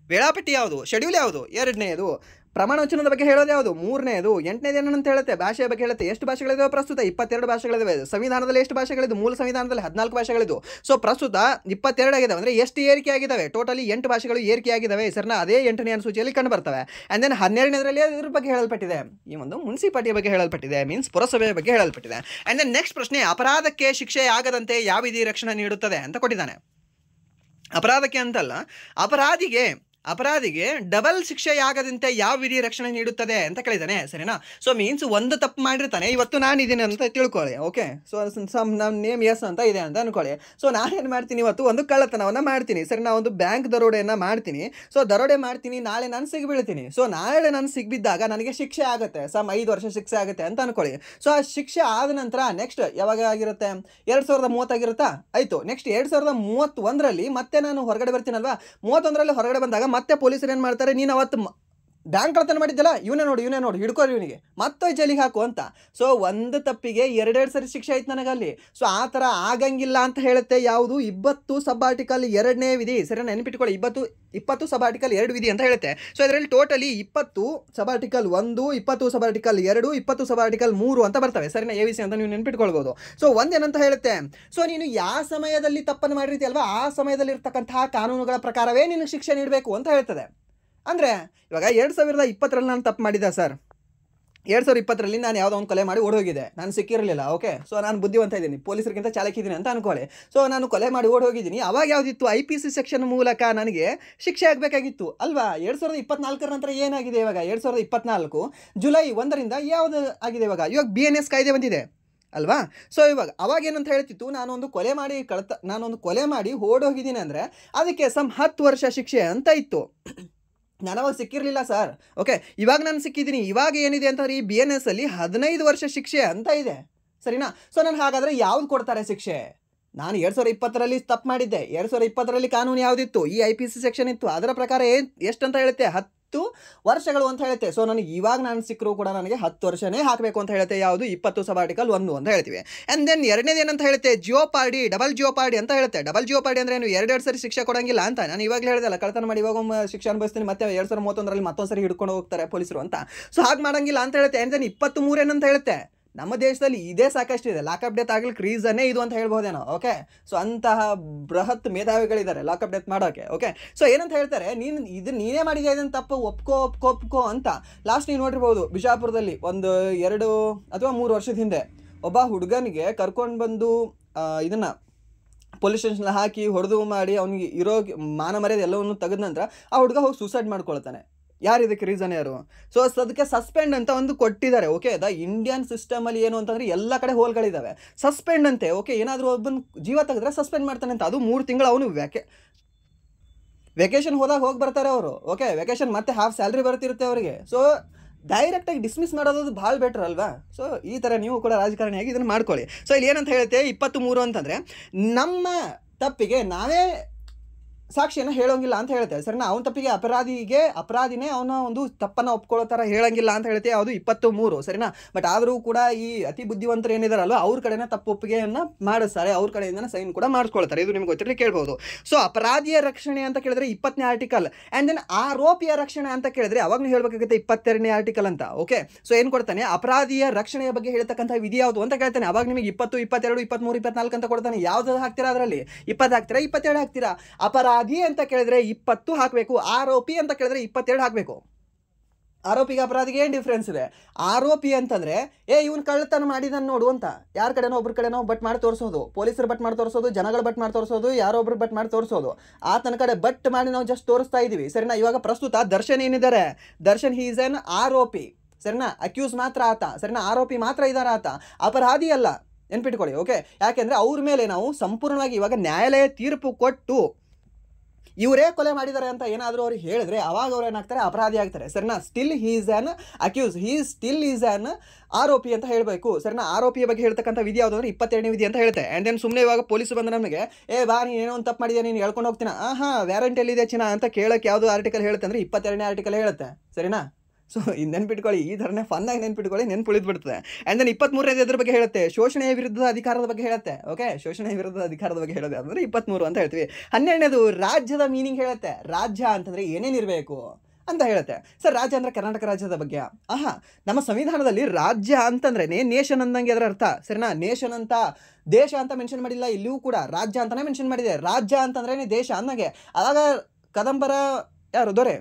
ವೇಳಾಪಟ್ಟಿ ಯಾವುದು, ಶೆಡ್ಯೂಲ್ ಯಾವುದು, 2ನೇದು ಪ್ರಮಾಣ ವಚನದ ಬಗ್ಗೆ ಹೇಳೋದು ಯಾವುದು, 3ನೇದು. 8ನೇದು ಏನಂತ ಹೇಳುತ್ತೆ, ಭಾಷೆಯ ಬಗ್ಗೆ ಹೇಳುತ್ತೆ. ಎಷ್ಟು ಭಾಷೆಗಳಿದಾವೆ ಪ್ರಸ್ತುತ, 22 ಭಾಷೆಗಳಿದಾವೆ. ಸಂವಿಧಾನದಲ್ಲಿ ಎಷ್ಟು ಭಾಷೆಗಳಿದ್ದು, ಮೂಲ ಸಂವಿಧಾನದಲ್ಲಿ 14 ಭಾಷೆಗಳಿದ್ದು. ಸೊ ಪ್ರಸ್ತುತ 22 ಆಗಿದ್ದಾವೆ. ಅಂದರೆ ಎಷ್ಟು ಏರಿಕೆ ಆಗಿದ್ದಾವೆ, ಟೋಟಲಿ 8 ಭಾಷೆಗಳು ಏರಿಕೆ ಆಗಿದ್ದಾವೆ ಸರ್ನ. ಅದೇ 8ನೇ ಅನುಸೂಚಿಯಲ್ಲಿ ಕಂಡು ಬರ್ತವೆ. ಆ್ಯಂಡ್ ದೆನ್ 12ನೇದರಲ್ಲಿ ಅದ್ರ ಬಗ್ಗೆ ಹೇಳಲ್ಪಟ್ಟಿದೆ, ಈ ಒಂದು ಮುನ್ಸಿಪಾಲ್ಟಿಯ ಬಗ್ಗೆ ಹೇಳಲ್ಪಟ್ಟಿದೆ, ಮೀನ್ಸ್ ಪುರಸಭೆಯ ಬಗ್ಗೆ ಹೇಳಲ್ಪಟ್ಟಿದೆ. ಆ್ಯಂಡ್ ದೆನ್ ನೆಕ್ಸ್ಟ್ ಪ್ರಶ್ನೆ, ಅಪರಾಧಕ್ಕೆ ಶಿಕ್ಷೆ ಆಗದಂತೆ ಯಾವ ವಿಧಿ ರಕ್ಷಣೆ ನೀಡುತ್ತದೆ ಅಂತ ಕೊಟ್ಟಿದ್ದಾನೆ. ಅಪರಾಧಕ್ಕೆ ಅಂತಲ್ಲ, ಅಪರಾಧಿಗೆ ಡಬಲ್ ಶಿಕ್ಷೆಯಾಗದಂತೆ ಯಾವ ವಿಧಿ ರಕ್ಷಣೆ ನೀಡುತ್ತದೆ ಅಂತ ಕೇಳಿದ್ದಾನೆ ಸರಿನಾ. ಸೊ ಮೀನ್ಸ್ ಒಂದು ತಪ್ಪು ಮಾಡಿರ್ತಾನೆ, ಇವತ್ತು ನಾನು ಇದ್ದೀನಿ ಅಂತ ತಿಳ್ಕೊಳ್ಳಿ. ಓಕೆ, ಸೊ ನಮ್ಮ ನೇಮ್ ಎಸ್ ಅಂತ ಇದೆ ಅಂತ ಅನ್ಕೊಳ್ಳಿ. ಸೊ ನಾನೇನು ಮಾಡ್ತೀನಿ, ಇವತ್ತು ಒಂದು ಕಳ್ಳತನವನ್ನು ಮಾಡ್ತೀನಿ ಸರಿ, ನಾನು ಒಂದು ಬ್ಯಾಂಕ್ ದರೋಡೆಯನ್ನು ಮಾಡ್ತೀನಿ. ಸೊ ದರೋಡೆ ಮಾಡ್ತೀನಿ, ನಾಳೆ ನಾನು ಸಿಗ್ಬೀಳ್ತೀನಿ. ಸೊ ನಾಳೆ ನಾನು ಸಿಗ್ಬಿದ್ದಾಗ ನನಗೆ ಶಿಕ್ಷೆ ಆಗುತ್ತೆ, 5 ವರ್ಷ ಶಿಕ್ಷೆ ಆಗುತ್ತೆ ಅಂತ ಅನ್ಕೊಳ್ಳಿ. ಸೊ ಆ ಶಿಕ್ಷೆ ಆದ ನಂತರ ನೆಕ್ಸ್ಟ್ ಯಾವಾಗ ಆಗಿರುತ್ತೆ, 2030 ಆಗಿರುತ್ತಾ, ಆಯಿತು. ನೆಕ್ಸ್ಟ್ 2031ರಲ್ಲಿ ಮತ್ತೆ ನಾನು ಹೊರಗಡೆ ಬರ್ತೀನಲ್ವಾ. 31ರಲ್ಲಿ ಹೊರಗಡೆ ಬಂದಾಗ ಮತ್ತೆ ಪೊಲೀಸರು ಏನು ಮಾಡ್ತಾರೆ, ನೀನು ಅವತ್ತು ಬ್ಯಾಂಕ್ ಕಳ್ತನ ಮಾಡಿದ್ದಲ್ಲ, ಇವನೇ ನೋಡಿ ಹಿಡ್ಕೋರಿ ಇವನಿಗೆ ಮತ್ತೆ ಜೈಲಿಗೆ ಹಾಕು ಅಂತ. ಸೊ ಒಂದು ತಪ್ಪಿಗೆ 2 ಸರಿ ಶಿಕ್ಷೆ ಆಯ್ತು ನನಗಲ್ಲಿ. ಸೊ ಆ ಥರ ಆಗಂಗಿಲ್ಲ ಅಂತ ಹೇಳುತ್ತೆ ಯಾವುದು, 20 ಸಬ್ ಆರ್ಟಿಕಲ್ 2ನೇ ವಿಧಿ ಸರಿ, ನೆನಪಿಟ್ಕೊಳ್ಳಿ. 20 ಸಬ್ ಆರ್ಟಿಕಲ್ 2 ವಿಧಿ ಅಂತ ಹೇಳುತ್ತೆ. ಸೊ ಇದರಲ್ಲಿ ಟೋಟಲಿ 20 ಸಬ್ ಆರ್ಟಿಕಲ್ 1, 20 ಸಬ್ ಆರ್ಟಿಕಲ್ 2, 20 ಸಬ್ ಆರ್ಟಿಕಲ್ 3 ಅಂತ ಬರ್ತವೆ ಸರಿನಾ, ABC ಅಂತ ನೀವು ನೆನಪಿಟ್ಕೊಳ್ಬೋದು. ಸೊ ಒಂದೇನಂತ ಹೇಳುತ್ತೆ, ಸೊ ನೀನು ಯಾವ ಸಮಯದಲ್ಲಿ ತಪ್ಪನ್ನು ಮಾಡಿರ್ತಿ ಅಲ್ವಾ, ಆ ಸಮಯದಲ್ಲಿ ಇರ್ತಕ್ಕಂತಹ ಕಾನೂನುಗಳ ಪ್ರಕಾರವೇ ನಿನಗೆ ಶಿಕ್ಷೆ ನೀಡಬೇಕು ಅಂತ ಹೇಳ್ತದೆ. ಅಂದರೆ ಇವಾಗ 2020ರಲ್ಲಿ ನಾನು ತಪ್ಪು ಮಾಡಿದ್ದೆ ಸರ್, 2020ರಲ್ಲಿ ನಾನು ಯಾವುದೋ ಒಂದು ಕೊಲೆ ಮಾಡಿ ಓಡೋಗಿದ್ದೆ, ನಾನು ಸಿಕ್ಕಿರಲಿಲ್ಲ. ಓಕೆ, ಸೊ ನಾನು ಬುದ್ಧಿವಂತ ಇದ್ದೀನಿ, ಪೊಲೀಸರಿಗಿಂತ ಚಾಲಕಿದ್ದೀನಿ ಅಂತ ಅನ್ಕೊಳ್ಳಿ. ಸೊ ನಾನು ಕೊಲೆ ಮಾಡಿ ಓಡೋಗಿದ್ದೀನಿ. ಅವಾಗ ಯಾವುದಿತ್ತು, IPC ಸೆಕ್ಷನ್ ಮೂಲಕ ನನಗೆ ಶಿಕ್ಷೆ ಆಗಬೇಕಾಗಿತ್ತು ಅಲ್ವಾ. 2024 ನಂತರ ಏನಾಗಿದೆ ಇವಾಗ, 2024 ಜುಲೈ 1ರಿಂದ ಯಾವುದು ಆಗಿದೆ ಇವಾಗ BNS ಕಾಯ್ದೆ ಬಂದಿದೆ ಅಲ್ವಾ. ಸೊ ಇವಾಗ ಅವಾಗ ಏನಂತ ಹೇಳ್ತಿತ್ತು, ನಾನೊಂದು ಕೊಲೆ ಮಾಡಿ ಓಡೋಗಿದ್ದೀನಿ ಅಂದರೆ ಅದಕ್ಕೆ 10 ವರ್ಷ ಶಿಕ್ಷೆ ಅಂತ ಇತ್ತು. ನಾನು ಅವಾಗ ಸಿಕ್ಕಿರಲಿಲ್ಲ ಸರ್. ಓಕೆ, ಇವಾಗ ನಾನು ಸಿಕ್ಕಿದ್ದೀನಿ. ಇವಾಗ ಏನಿದೆ ಅಂತಂದ್ರೆ ಈ BNS ಅಲ್ಲಿ 15 ವರ್ಷ ಶಿಕ್ಷೆ ಅಂತ ಇದೆ, ಸರಿನಾ. ಸೊ ನಾನು ಹಾಗಾದರೆ ಯಾವ್ದು ಕೊಡ್ತಾರೆ ಶಿಕ್ಷೆ? ನಾನು 2020ರಲ್ಲಿ ತಪ್ಪು ಮಾಡಿದ್ದೆ. 2020ರಲ್ಲಿ ಕಾನೂನು ಯಾವುದಿತ್ತು, ಈ IPC ಸೆಕ್ಷನ್ ಇತ್ತು. ಅದರ ಪ್ರಕಾರ ಎಷ್ಟು ಅಂತ ಹೇಳುತ್ತೆ, 10 ವರ್ಷಗಳು ಅಂತ ಹೇಳುತ್ತೆ. ಸೊ ನನಗೆ ಇವಾಗ ನಾನು ಸಿಕ್ಕರೂ ಕೂಡ ನನಗೆ 10 ವರ್ಷನೇ ಹಾಕಬೇಕು ಅಂತ ಹೇಳುತ್ತೆ. ಯಾವುದು 20 ಸಬ್ ಆರ್ಟಿಕಲ್ 1 ಅಂತ ಹೇಳ್ತೀವಿ. ಆ್ಯಂಡ್ ದೆನ್ ಎರಡನೇದು ಏನಂತ ಹೇಳುತ್ತೆ, ಡಬಲ್ ಜಿಯೋಪಾರ್ಡಿ ಅಂತ ಹೇಳುತ್ತೆ. ಡಬಲ್ ಜಿಯೋಪಾರ್ಡಿ ಅಂದರೆ ಏನು, 2 ಸರಿ ಶಿಕ್ಷೆ ಕೊಡೋಂಗಿಲ್ಲ ಅಂತ. ನಾನು ಇವಾಗಲೇ ಹೇಳಿದಲ್ಲ, ಕಳ್ತನ ಮಾಡಿ ಇವಾಗ ಶಿಕ್ಷೆ ಅನುಭವಿಸ್ತೀನಿ, ಮತ್ತೆ 2031ರಲ್ಲಿ ಮತ್ತೊಂದು ಸರಿ ಹಿಡ್ಕೊಂಡು ಹೋಗ್ತಾರೆ ಪೊಲೀಸರು ಅಂತ. ಸೊ ಹಾಗೆ ಮಾಡೋಂಗಿಲ್ಲ ಅಂತ ಹೇಳುತ್ತೆ. ಆ್ಯಂಡ್ ದೆನ್ 23 ಏನಂತ ಹೇಳುತ್ತೆ, ನಮ್ಮ ದೇಶದಲ್ಲಿ ಇದೇ ಸಾಕಷ್ಟಿದೆ, ಲಾಕಪ್ ಡೆತ್ ಆಗ್ಲಿಕ್ಕೆ ರೀಸನ್ನೇ ಇದು ಅಂತ ಹೇಳ್ಬೋದೇನೋ. ಓಕೆ, ಸೊ ಅಂತಹ ಬೃಹತ್ ಮೇಧಾವಿಗಳಿದ್ದಾರೆ ಲಾಕಪ್ ಡೆತ್ ಮಾಡೋಕೆ. ಓಕೆ, ಸೊ ಏನಂತ ಹೇಳ್ತಾರೆ, ನೀನೇ ಮಾಡಿದೆ ಇದನ್ನು ತಪ್ಪು, ಒಪ್ಕೋ ಅಂತ. ಲಾಸ್ಟ್ ನೀವು ನೋಡಿರ್ಬೋದು, ಬಿಜಾಪುರದಲ್ಲಿ ಒಂದು 2 ಅಥವಾ 3 ವರ್ಷದ ಹಿಂದೆ ಒಬ್ಬ ಹುಡುಗನಿಗೆ ಕರ್ಕೊಂಡು ಬಂದು ಇದನ್ನು ಪೊಲೀಸ್ ಸ್ಟೇಷನ್ ಹಾಕಿ ಹೊಡೆದು ಮಾಡಿ ಅವನಿಗೆ ಇರೋ ಮಾನ ಮರ್ಯಾದೆ ಎಲ್ಲವನ್ನು ತೆಗೆದ ನಂತರ ಆ ಹುಡುಗ ಹೋಗಿ ಸೂಸೈಡ್ ಮಾಡ್ಕೊಳ್ತಾನೆ. ಯಾರು ಇದಕ್ಕೆ ರೀಸನ್ ಯಾರು? ಸೊ ಅದಕ್ಕೆ ಸಸ್ಪೆಂಡ್ ಅಂತ ಒಂದು ಕೊಟ್ಟಿದ್ದಾರೆ. ಓಕೆ, ಇಂಡಿಯನ್ ಸಿಸ್ಟಮಲ್ಲಿ ಏನು ಅಂತಂದರೆ ಎಲ್ಲ ಕಡೆ ಹೋಲ್ಗಳಿದ್ದಾವೆ. ಸಸ್ಪೆಂಡ್ ಅಂತೆ. ಓಕೆ, ಏನಾದರೂ ಒಬ್ಬನ ಜೀವ ತೆಗೆದ್ರೆ ಸಸ್ಪೆಂಡ್ ಮಾಡ್ತಾನೆ ಅಂತ. ಅದು 3 ತಿಂಗಳು ಅವನು ವೆಕೇಶನ್ ಹೋದಾಗ ಹೋಗಿ ಬರ್ತಾರೆ ಅವರು. ಓಕೆ, ವೆಕೇಶನ್ ಮತ್ತೆ ಹಾಫ್ ಸ್ಯಾಲ್ರಿ ಬರ್ತಿರುತ್ತೆ ಅವರಿಗೆ. ಸೊ ಡೈರೆಕ್ಟಾಗಿ ಡಿಸ್ಮಿಸ್ ಮಾಡೋದು ಭಾಳ ಬೆಟರ್ ಅಲ್ವಾ. ಸೊ ಈ ಥರ ನೀವು ಕೂಡ ರಾಜಕಾರಣಿಯಾಗಿ ಇದನ್ನು ಮಾಡ್ಕೊಳ್ಳಿ. ಸೊ ಇಲ್ಲಿ ಏನಂತ ಹೇಳುತ್ತೆ 23 ಅಂತಂದರೆ ನಮ್ಮ ತಪ್ಪಿಗೆ ನಾವೇ ಸಾಕ್ಷಿಯನ್ನು ಹೇಳೋಂಗಿಲ್ಲ ಅಂತ ಹೇಳುತ್ತೆ, ಸರಿನಾ. ಅವನ ತಪ್ಪಿಗೆ ಅಪರಾಧಿನೇ ಅವನ ಒಂದು ತಪ್ಪನ್ನು ಒಪ್ಕೊಳ್ಳೋ ಥರ ಹೇಳೋಂಗಿಲ್ಲ ಅಂತ ಹೇಳುತ್ತೆ. ಯಾವುದು 23, ಸರಿನಾ. ಬಟ್ ಆದರೂ ಕೂಡ ಈ ಅತಿ ಬುದ್ಧಿವಂತರು ಏನಿದಾರಲ್ವ ಅವ್ರ ಕಡೆನೇ ತಪ್ಪು ಒಪ್ಪಿಗೆಯನ್ನು ಮಾಡಿಸ್ತಾರೆ, ಅವ್ರ ಕಡೆಯಿಂದ ಸೈನ್ ಕೂಡ ಮಾಡಿಸ್ಕೊಳ್ತಾರೆ. ಇದು ನಿಮ್ಗೆ ಗೊತ್ತಿರಲಿ ಕೇಳ್ಬೋದು. ಸೊ ಅಪರಾಧಿಯ ರಕ್ಷಣೆ ಅಂತ ಕೇಳಿದ್ರೆ 20ನೇ ಆರ್ಟಿಕಲ್. ಆ್ಯಂಡ್ ದೆನ್ ಆರೋಪಿಯ ರಕ್ಷಣೆ ಅಂತ ಕೇಳಿದ್ರೆ ಅವಾಗ ನೀವು ಹೇಳಬೇಕಾಗುತ್ತೆ 22ನೇ ಆರ್ಟಿಕಲ್ ಅಂತ. ಓಕೆ, ಸೊ ಏನು ಕೊಡ್ತಾನೆ, ಅಪರಾಧಿಯ ರಕ್ಷಣೆಯ ಬಗ್ಗೆ ಹೇಳ್ತಕ್ಕಂಥ ವಿಧಿ ಯಾವುದು ಅಂತ ಕೇಳ್ತಾನೆ. ಅವಾಗ ನಿಮಗೆ 20, 22, 23, 24 ಅಂತ ಕೊಡ್ತಾನೆ. ಯಾವ್ದು ಹಾಕ್ತೀರಾ ಅದರಲ್ಲಿ? 20 ಹಾಕ್ತೀರಾ, 22 ಹಾಕ್ತೀರಾ? ಅಪರಾಧಿ ಅಂತ ಕೇಳಿದ್ರೆ 20 ಹಾಕಬೇಕು, ಆರೋಪಿ ಅಂತ ಕೇಳಿದ್ರೆ 22 ಹಾಕಬೇಕು. ಆರೋಪಿಗೆ ಅಪರಾಧಿಗೆ ಏನು ಡಿಫ್ರೆನ್ಸ್ ಇದೆ? ಆರೋಪಿ ಅಂತಂದ್ರೆ ಇವನು ಕಳ್ಳತನ ಮಾಡಿದನ್ ನೋಡು ಅಂತ ಯಾರ ಕಡೆನೋ ಒಬ್ರ ಕಡೆನೋ ಬಟ್ ಮಾಡಿ ತೋರಿಸೋದು, ಪೊಲೀಸರು ಬಟ್ ಮಾಡಿ ತೋರಿಸೋದು, ಜನಗಳು ಬಟ್ ಮಾಡಿ ತೋರಿಸೋದು, ಯಾರೋ ಒಬ್ರು ಬಟ್ ಮಾಡಿ ತೋರಿಸೋದು. ಆತನ ಕಡೆ ಬಟ್ ಮಾಡಿ ನಾವು ಜಸ್ಟ್ ತೋರಿಸ್ತಾ ಇದೀವಿ, ಸರಿನಾ. ಇವಾಗ ಪ್ರಸ್ತುತ ದರ್ಶನ್ ಏನಿದ್ದಾರೆ, ದರ್ಶನ್ ಹಿ ಈಸ್ ಎನ್ ಆರೋಪಿ, ಸರಿನಾ. ಅಕ್ಯೂಸ್ ಮಾತ್ರ ಆತ, ಸರಿನಾ. ಆರೋಪಿ ಮಾತ್ರ ಇದ್ದಾರೆ ಆತ, ಅಪರಾಧಿ ಅಲ್ಲ, ನೆನ್ಪಿಟ್ಕೊಳ್ಳಿ. ಓಕೆ, ಯಾಕೆಂದ್ರೆ ಅವ್ರ ಮೇಲೆ ನಾವು ಸಂಪೂರ್ಣವಾಗಿ ಇವಾಗ ನ್ಯಾಯಾಲಯ ತೀರ್ಪು ಕೊಟ್ಟು ಇವರೇ ಕೊಲೆ ಮಾಡಿದ್ದಾರೆ ಅಂತ ಏನಾದರೂ ಅವ್ರಿಗೆ ಹೇಳಿದ್ರೆ ಅವಾಗ ಅವ್ರು ಏನಾಗ್ತಾರೆ, ಅಪರಾಧಿ ಆಗ್ತಾರೆ, ಸರಿನಾ. Still he is an accuse, still is an ಆರೋಪಿ ಅಂತ ಹೇಳಬೇಕು, ಸರಿನಾ. ಆರೋಪಿಯ ಬಗ್ಗೆ ಹೇಳ್ತಕ್ಕಂಥ ವಿಧಿ ಯಾವುದು ಅಂದರೆ 22ನೇ ವಿಧಿ ಅಂತ ಹೇಳುತ್ತೆ. ಆ್ಯಂಡ್ ದೆನ್ ಸುಮ್ಮನೆ ಇವಾಗ ಪೊಲೀಸ್ ಬಂದ ನಮಗೆ ಬಾ ನೀನು ಏನೋ ಒಂದು ತಪ್ಪು ಮಾಡಿದೆ, ನೀನು ಹೇಳ್ಕೊಂಡು ಹೋಗ್ತೀನ, ವ್ಯಾರಂಟಿ ಎಲ್ಲಿದೆ ಚಿನ್ನ ಅಂತ ಕೇಳೋಕ್ಕೆ ಯಾವುದು ಆರ್ಟಿಕಲ್ ಹೇಳುತ್ತೆ ಅಂದರೆ 22ನೇ ಆರ್ಟಿಕಲ್ ಹೇಳುತ್ತೆ, ಸರಿನಾ. ಸೊ ಇದು ನೆನ್ಪಿಟ್ಕೊಳ್ಳಿ, ಈ ಥರನೇ ಫನ್ನಾಗಿ ನೆನ್ಪಿಟ್ಕೊಳ್ಳಿ, ನೆನ್ಪುಳಿದ್ಬಿಡ್ತದೆ. ಆ್ಯಂಡ್ ದೆನ್ 23ನೇದು ಎದ್ರ ಬಗ್ಗೆ ಹೇಳುತ್ತೆ, ಶೋಷಣೆಯ ವಿರುದ್ಧದ ಅಧಿಕಾರದ ಬಗ್ಗೆ ಹೇಳುತ್ತೆ. ಓಕೆ, ಶೋಷಣೆಯ ವಿರುದ್ಧದ ಅಧಿಕಾರದ ಬಗ್ಗೆ ಹೇಳೋದು ಅಂದರೆ 23 ಅಂತ ಹೇಳ್ತೀವಿ. 12ನೇದು ರಾಜ್ಯದ ಮೀನಿಂಗ್ ಹೇಳುತ್ತೆ. ರಾಜ್ಯ ಅಂತಂದರೆ ಏನೇನಿರಬೇಕು ಅಂತ ಹೇಳುತ್ತೆ. ಸರ್ ರಾಜ್ಯ ಅಂದರೆ ಕರ್ನಾಟಕ ರಾಜ್ಯದ ಬಗ್ಗೆ? ನಮ್ಮ ಸಂವಿಧಾನದಲ್ಲಿ ರಾಜ್ಯ ಅಂತಂದ್ರೆ ನೇಷನ್ ಅಂದಂಗೆ ಅದರ ಅರ್ಥ, ಸರಿನಾ. ನೇಷನ್ ಅಂತ ದೇಶ ಅಂತ ಮೆನ್ಷನ್ ಮಾಡಿಲ್ಲ, ಇಲ್ಲಿಯೂ ಕೂಡ ರಾಜ್ಯ ಅಂತಲೇ ಮೆನ್ಷನ್ ಮಾಡಿದೆ. ರಾಜ್ಯ ಅಂತಂದ್ರೆ ದೇಶ ಅನ್ನಂಗೆ. ಆವಾಗ ಕದಂಬರ ಯಾರು ದೊರೆ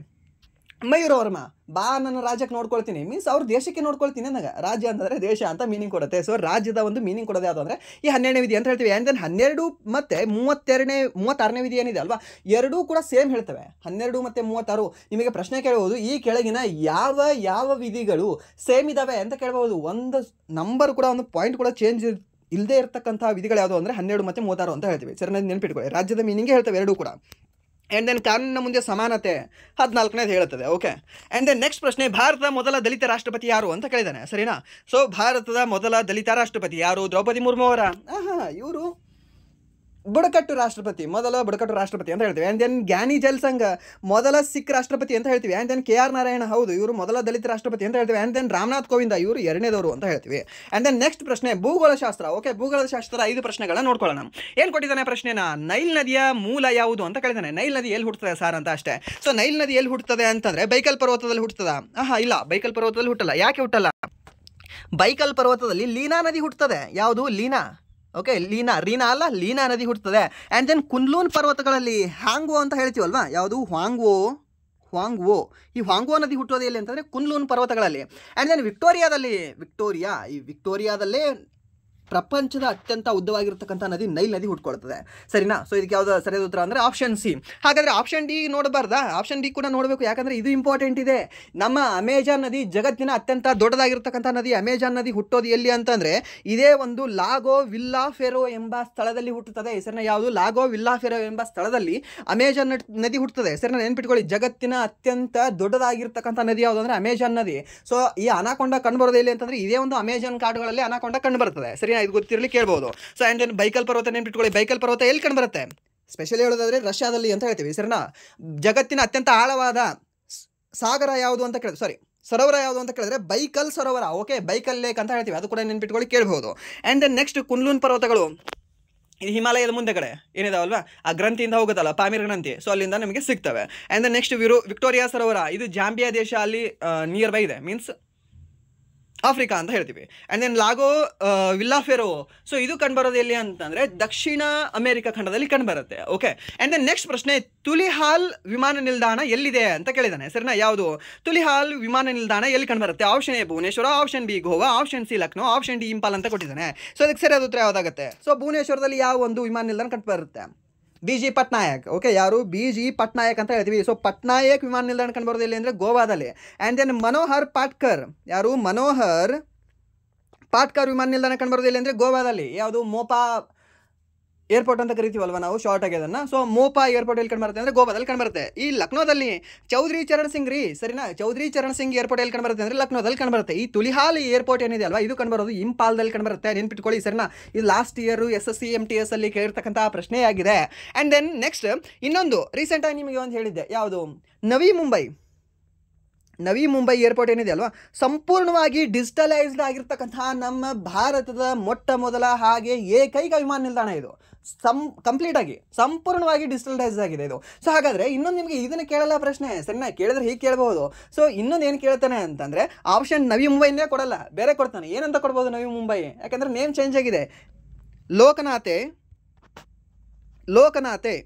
ಮಯೂರವರ್ಮ ಬಾ ನನ್ನ ರಾಜ್ಯಕ್ಕೆ ನೋಡ್ಕೊಳ್ತೀನಿ ಮೀನ್ಸ್ ಅವ್ರ ದೇಶಕ್ಕೆ ನೋಡ್ಕೊಳ್ತೀನಿ ನನಗೆ. ರಾಜ್ಯ ಅಂತಂದರೆ ದೇಶ ಅಂತ ಮೀನಿಂಗ್ ಕೊಡುತ್ತೆ. ಸೊ ರಾಜ್ಯದ ಒಂದು ಮೀನಿಂಗ್ ಕೊಡೋದು ಯಾವುದು ಅಂದರೆ ಈ 12ನೇ ವಿಧಿ ಅಂತ ಹೇಳ್ತೀವಿ. ಆ್ಯಂಡ್ ದೆನ್ 12 ಮತ್ತು 36ನೇ ವಿಧಿ ಏನಿದೆ ಅಲ್ವಾ, ಎರಡೂ ಕೂಡ ಸೇಮ್ ಹೇಳ್ತವೆ. 12 ಮತ್ತು 36 ನಿಮಗೆ ಪ್ರಶ್ನೆ ಕೇಳ್ಬೋದು, ಈ ಕೆಳಗಿನ ಯಾವ ವಿಧಿಗಳು ಸೇಮ್ ಇದ್ದಾವೆ ಅಂತ ಕೇಳ್ಬೋದು. ಒಂದು ನಂಬರ್ ಕೂಡ ಒಂದು ಪಾಯಿಂಟ್ ಕೂಡ ಚೇಂಜ್ ಇಲ್ಲದೆ ಇರತಕ್ಕಂಥ ವಿಧಿಗಳು ಯಾವುದು ಅಂದರೆ 12 ಮತ್ತು 36 ಅಂತ ಹೇಳ್ತೀವಿ. ಸರಿ, ನೆನ್ಪಿಟ್ಕೊಳ್ಳಿ, ರಾಜ್ಯದ ಮೀನಿಂಗ್ ಹೇಳ್ತವೆ ಎರಡೂ ಕೂಡ. ಆ್ಯಂಡ್ ದೆನ್ ಕಾನೂನಿನ ಮುಂದೆ ಸಮಾನತೆ 14ನೇದು ಹೇಳುತ್ತದೆ. ಓಕೆ, ಆ್ಯಂಡ್ ದೆನ್ ನೆಕ್ಸ್ಟ್ ಪ್ರಶ್ನೆ, ಭಾರತದ ಮೊದಲ ದಲಿತ ರಾಷ್ಟ್ರಪತಿ ಯಾರು ಅಂತ ಕೇಳಿದ್ದಾನೆ, ಸರಿನಾ. ಸೊ ಭಾರತದ ಮೊದಲ ದಲಿತ ರಾಷ್ಟ್ರಪತಿ ಯಾರು? ದ್ರೌಪದಿ ಮುರ್ಮು ಅವರ. ಇವರು ಬುಡಕಟ್ಟು ರಾಷ್ಟ್ರಪತಿ, ಮೊದಲ ಬುಡಕಟ್ಟು ರಾಷ್ಟ್ರಪತಿ ಅಂತ ಹೇಳ್ತೀವಿ. ಆ್ಯಂಡ್ ದೆನ್ ಜ್ಞಾನಿ ಜಲ್ ಸಂಘ ಮೊದಲ ಸಿಖ್ ರಾಷ್ಟ್ರಪತಿ ಅಂತ ಹೇಳ್ತೀವಿ. ಆ್ಯಂಡ್ ದೆನ್ KR ನಾರಾಯಣ, ಹೌದು ಇವರು ಮೊದಲ ದಲಿತ ರಾಷ್ಟ್ರಪತಿ ಅಂತ ಹೇಳ್ತೀವಿ. ಆ್ಯಂಡ್ ದೆನ್ ರಾಮನಾಥ್ ಕೋವಿಂದ, ಇವರು 2ನೇದವರು ಅಂತ ಹೇಳ್ತೀವಿ. ಆ್ಯಂಡ್ ದೆನ್ ನೆಕ್ಸ್ಟ್ ಪ್ರಶ್ನೆ, ಭೂಗೋಳಶಾಸ್ತ್ರ. ಓಕೆ, ಭೂಗೋಳಶಾಸ್ತ್ರ 5 ಪ್ರಶ್ನೆಗಳನ್ನ ನೋಡ್ಕೊಳ್ಳೋಣ. ಏನು ಕೊಟ್ಟಿದ್ದಾನೆ ಪ್ರಶ್ನೆನ? ನೈಲ್ ನದಿಯ ಮೂಲ ಯಾವುದು ಅಂತ ಕೇಳಿದ್ದಾನೆ. ನೈಲ್ ನದಿ ಎಲ್ಲಿ ಹುಟ್ಟುತ್ತದೆ ಸಾರ್ ಅಂತ ಅಷ್ಟೇ. ಸೊ ನೈಲ್ ನದಿ ಎಲ್ಲಿ ಹುಟ್ಟುತ್ತದೆ ಅಂತಂದರೆ ಬೈಕಲ್ ಪರ್ವತದಲ್ಲಿ ಹುಟ್ಟುತ್ತದ? ಇಲ್ಲ, ಬೈಕಲ್ ಪರ್ವತದಲ್ಲಿ ಹುಟ್ಟಲ್ಲ. ಯಾಕೆ ಹುಟ್ಟಲ್ಲ? ಬೈಕಲ್ ಪರ್ವತದಲ್ಲಿ ಲೀನಾ ನದಿ ಹುಟ್ಟುತ್ತದೆ. ಯಾವುದು? ಲೀನಾ. ಓಕೆ, ರೀನಾ ಅಲ್ಲ, ಲೀನಾ ನದಿ ಹುಟ್ಟುತ್ತದೆ. ಆ್ಯಂಡ್ ದೆನ್ ಕುನ್ಲೂನ್ ಪರ್ವತಗಳಲ್ಲಿ ಹ್ವಾಂಗ್ವೋ ಅಂತ ಹೇಳ್ತೀವಲ್ವಾ, ಯಾವುದು? ಹ್ವಾಂಗ್ವೋ. ಈ ಹ್ವಾಂಗ್ವೋ ನದಿ ಹುಟ್ಟೋದು ಎಲ್ಲಿ ಅಂತಂದರೆ ಕುನ್ಲೂನ್ ಪರ್ವತಗಳಲ್ಲಿ. ಆ್ಯಂಡ್ ದೆನ್ ವಿಕ್ಟೋರಿಯಾದಲ್ಲೇ ಪ್ರಪಂಚದ ಅತ್ಯಂತ ಉದ್ದವಾಗಿರ್ತಕ್ಕಂಥ ನದಿ ನೈಲ್ ನದಿ ಹುಟ್ಕೊಳ್ತದೆ. ಸರಿನಾ? ಸೊ ಇದಕ್ಕೆ ಯಾವುದು ಸರಿಯಾದ ಉತ್ತರ ಅಂದರೆ ಆಪ್ಷನ್ ಸಿ. ಹಾಗಾದರೆ ಆಪ್ಷನ್ ಡಿ ನೋಡಬಾರ್ದಾ? ಆಪ್ಷನ್ ಡಿ ಕೂಡ ನೋಡಬೇಕು, ಯಾಕಂದರೆ ಇದು ಇಂಪಾರ್ಟೆಂಟ್ ಇದೆ. ನಮ್ಮ ಅಮೆಜಾನ್ ನದಿ ಜಗತ್ತಿನ ಅತ್ಯಂತ ದೊಡ್ಡದಾಗಿರ್ತಕ್ಕಂಥ ನದಿ. ಅಮೆಜಾನ್ ನದಿ ಹುಟ್ಟೋದು ಎಲ್ಲಿ ಅಂತಂದರೆ ಇದೇ ಒಂದು ಲಾಗೋ ವಿಲ್ಲಾಫೆರೋ ಎಂಬ ಸ್ಥಳದಲ್ಲಿ ಹುಟ್ಟುತ್ತದೆ. ಹೆಸರಿನ ಯಾವುದು? ಲಾಗೋ ವಿಲ್ಲಾಫೆರೋ ಎಂಬ ಸ್ಥಳದಲ್ಲಿ ಅಮೆಜಾನ್ ನದಿ ಹುಟ್ಟುತ್ತದೆ. ಹೆಸರನ್ನ ನೆನ್ಪಿಟ್ಕೊಳ್ಳಿ. ಜಗತ್ತಿನ ಅತ್ಯಂತ ದೊಡ್ಡದಾಗಿರ್ತಕ್ಕಂಥ ನದಿ ಯಾವುದು ಅಂದರೆ ಅಮೆಜಾನ್ ನದಿ. ಸೊ ಈ ಅನಾಕೊಂಡ ಕಂಡುಬರೋದು ಎಲ್ಲಿ ಅಂತಂದರೆ ಇದೇ ಒಂದು ಅಮೆಜಾನ್ ಕಾಡುಗಳಲ್ಲಿ ಅನಾಕೊಂಡ ಕಂಡು ಬರ್ತದೆ. ಸರಿ, ಇದು ಗೊತ್ತಿರಲಿ ಕೇಳ್ಬೋದು. ಸೊ ಆ್ಯಂಡ್ ದೆನ್ ಬೈಕಲ್ ಪರ್ವತ ನೆನ್ಪಿಟ್ಕೊಳ್ಳಿ. ಬೈಕಲ್ ಪರ್ವತ ಎಲ್ಲಿ ಕಂಡು ಬರುತ್ತೆ? ಸ್ಪೆಷಲಿ ಹೇಳೋದಾದ್ರೆ ರಷ್ಯಾದಲ್ಲಿ ಅಂತ ಹೇಳ್ತೀವಿ. ಸರಿನಾ? ಜಗತ್ತಿನ ಅತ್ಯಂತ ಆಳವಾದ ಸಾಗರ ಯಾವುದು ಅಂತ ಕೇಳಿದ್ರೆ ಸರೋವರ ಯಾವುದು ಅಂತ ಕೇಳಿದ್ರೆ ಬೈಕಲ್ ಸರೋವರ. ಓಕೆ, ಬೈಕಲ್ ಲೇಕ್ ಅಂತ ಹೇಳ್ತೀವಿ. ಅದು ಕೂಡ ನೆನ್ಪಿಟ್ಕೊಳ್ಳಿ ಕೇಳ್ಬೋದು. ಆ್ಯಂಡ್ ದೆನ್ ನೆಕ್ಸ್ಟ್ ಕುನ್ಲೂನ್ ಪರ್ವತಗಳು. ಇದು ಹಿಮಾಲಯದ ಮುಂದೆ ಕಡೆ ಏನಿದಾವಲ್ವಾ, ಆ ಗ್ರಂಥಿಯಿಂದ ಹೋಗುತ್ತಲ್ಲ, ಪಾಮೀರ್ ಗ್ರಂಥಿ. ಸೊ ಅಲ್ಲಿಂದ ನಮಗೆ ಸಿಗ್ತವೆ. ಆ್ಯಂಡ್ ದೆನ್ ನೆಕ್ಸ್ಟ್ ವಿಕ್ಟೋರಿಯಾ ಸರೋವರ. ಇದು ಜಾಂಬಿಯಾ ದೇಶ ಅಲ್ಲಿ ನಿಯರ್ ಬೈ ಇದೆ, ಮೀನ್ಸ್ ಆಫ್ರಿಕಾ ಅಂತ ಹೇಳ್ತೀವಿ. ಆ್ಯಂಡ್ ದೆನ್ ಲಾಗೋ ವಿಲ್ಲಾಫೆರೋ. ಸೊ ಇದು ಕಂಡುಬರೋದು ಎಲ್ಲಿ ಅಂತಂದರೆ ದಕ್ಷಿಣ ಅಮೆರಿಕ ಖಂಡದಲ್ಲಿ ಕಂಡುಬರುತ್ತೆ. ಓಕೆ. ಆ್ಯಂಡ್ ದೆನ್ ನೆಕ್ಸ್ಟ್ ಪ್ರಶ್ನೆ, ತುಲಿಹಾಲ್ ವಿಮಾನ ನಿಲ್ದಾಣ ಎಲ್ಲಿದೆ ಅಂತ ಕೇಳಿದ್ದಾನೆ. ಸರಿನಾ? ಯಾವುದು? ತುಲಿಹಾಲ್ ವಿಮಾನ ನಿಲ್ದಾಣ ಎಲ್ಲಿ ಕಂಡುಬರುತ್ತೆ? Option A Bhubaneswar, option B Goa, option C Lucknow, option D Imphal ಅಂತ ಕೊಟ್ಟಿದ್ದಾನೆ. ಸೊ ಅದಕ್ಕೆ ಸರಿಯಾದ ಉತ್ತರ ಯಾವುದಾಗುತ್ತೆ? ಸೊ ಭುವನೇಶ್ವರದಲ್ಲಿ ಯಾವ ಒಂದು ವಿಮಾನ ನಿಲ್ದಾಣ ಕಂಡುಬರುತ್ತೆ? BG ಪಟ್ನಾಯಕ್. ಓಕೆ, ಯಾರು? BG ಪಟ್ನಾಯಕ್ ಅಂತ ಹೇಳ್ತೀವಿ. ಸೊ ಪಟ್ನಾಯಕ್ ವಿಮಾನ ನಿಲ್ದಾಣ ಕಂಡುಬರೋದು ಎಲ್ಲಿ ಅಂದರೆ ಗೋವಾದಲ್ಲಿ. And then Manohar Patkar. ಯಾರು? ಮನೋಹರ್ ಪಾಟ್ಕರ್ ವಿಮಾನ ನಿಲ್ದಾಣ ಕಂಡುಬರೋದು ಎಲ್ಲಿ ಅಂದರೆ ಗೋವಾದಲ್ಲಿ. ಯಾವುದು? ಮೋಪಾ ಏರ್ಪೋರ್ಟ್ ಅಂತ ಕರಿತೀವಲ್ವ ನಾವು ಶಾರ್ಟ್ ಆಗಿ ಅದನ್ನು. ಸೊ ಮೋಪಾ ಏರ್ಪೋರ್ಟ್ ಎಲ್ಲಿ ಕಂಡುಬರುತ್ತೆ ಅಂದರೆ ಗೋವಾದಲ್ಲಿ ಕಂಡುಬರುತ್ತೆ. ಈ ಲಕ್ನೋದಲ್ಲಿ ಚೌಧರಿ ಚರಣ್ ಸಿಂಗ್ ರೀ. ಸರಿನಾ? ಚೌಧರಿ ಚರಣ್ ಸಿಂಗ್ ಏರ್ಪೋರ್ಟ್ ಎಲ್ಲಿ ಕಂಡುಬರುತ್ತೆ ಅಂದರೆ ಲಕ್ನೋದಲ್ಲಿ ಕಂಡುಬರುತ್ತೆ. ಈ ತುಲಿಹಾಲ್ ಏರ್ಪೋರ್ಟ್ ಏನಿದೆ ಅಲ್ವಾ, ಇದು ಕಂಡುಬರೋದು ಇಂಪಾಲ್ದಲ್ಲಿ ಕಂಡುಬರುತ್ತೆ. ನೆನ್ಪಿಟ್ಕೊಳ್ಳಿ. ಸರಿನಾ? ಇದು ಲಾಸ್ಟ್ ಇಯರು SSC MTS ಅಲ್ಲಿ ಕೇಳಿರ್ತಕ್ಕಂಥ ಪ್ರಶ್ನೆಯಾಗಿದೆ. ಆ್ಯಂಡ್ ದೆನ್ ನೆಕ್ಸ್ಟ್ ಇನ್ನೊಂದು ರೀಸೆಂಟಾಗಿ ನಿಮಗೆ ಒಂದು ಹೇಳಿದ್ದೆ, ಯಾವುದು? ನವಿ ಮುಂಬೈ ಏರ್ಪೋರ್ಟ್ ಏನಿದೆ ಅಲ್ವಾ, ಸಂಪೂರ್ಣವಾಗಿ ಡಿಜಿಟಲೈಸ್ಡ್ ಆಗಿರ್ತಕ್ಕಂಥ ನಮ್ಮ ಭಾರತದ ಮೊಟ್ಟ ಮೊದಲ ಹಾಗೆ ಏಕೈಕ ವಿಮಾನ ನಿಲ್ದಾಣ ಇದು. ಕಂಪ್ಲೀಟ್ ಆಗಿ ಸಂಪೂರ್ಣವಾಗಿ ಡಿಜಿಟಲೈಸ್ ಆಗಿದೆ ಇದು. ಸೊ ಹಾಗಾದರೆ ಇನ್ನೊಂದು ನಿಮಗೆ ಇದನ್ನು ಕೇಳಲ್ಲ ಪ್ರಶ್ನೆ. ಸರಿನಾ? ಕೇಳಿದ್ರೆ ಹೀಗೆ ಕೇಳ್ಬೋದು. ಸೊ ಇನ್ನೊಂದು ಏನು ಕೇಳ್ತಾನೆ ಅಂತಂದರೆ ಆಪ್ಷನ್ ನವಿ ಮುಂಬೈನೇ ಕೊಡಲ್ಲ, ಬೇರೆ ಕೊಡ್ತಾನೆ. ಏನಂತ ಕೊಡ್ಬೋದು ನವಿ ಮುಂಬೈ? ಯಾಕಂದರೆ ನೇಮ್ ಚೇಂಜ್ ಆಗಿದೆ. ಲೋಕನಾಥೆ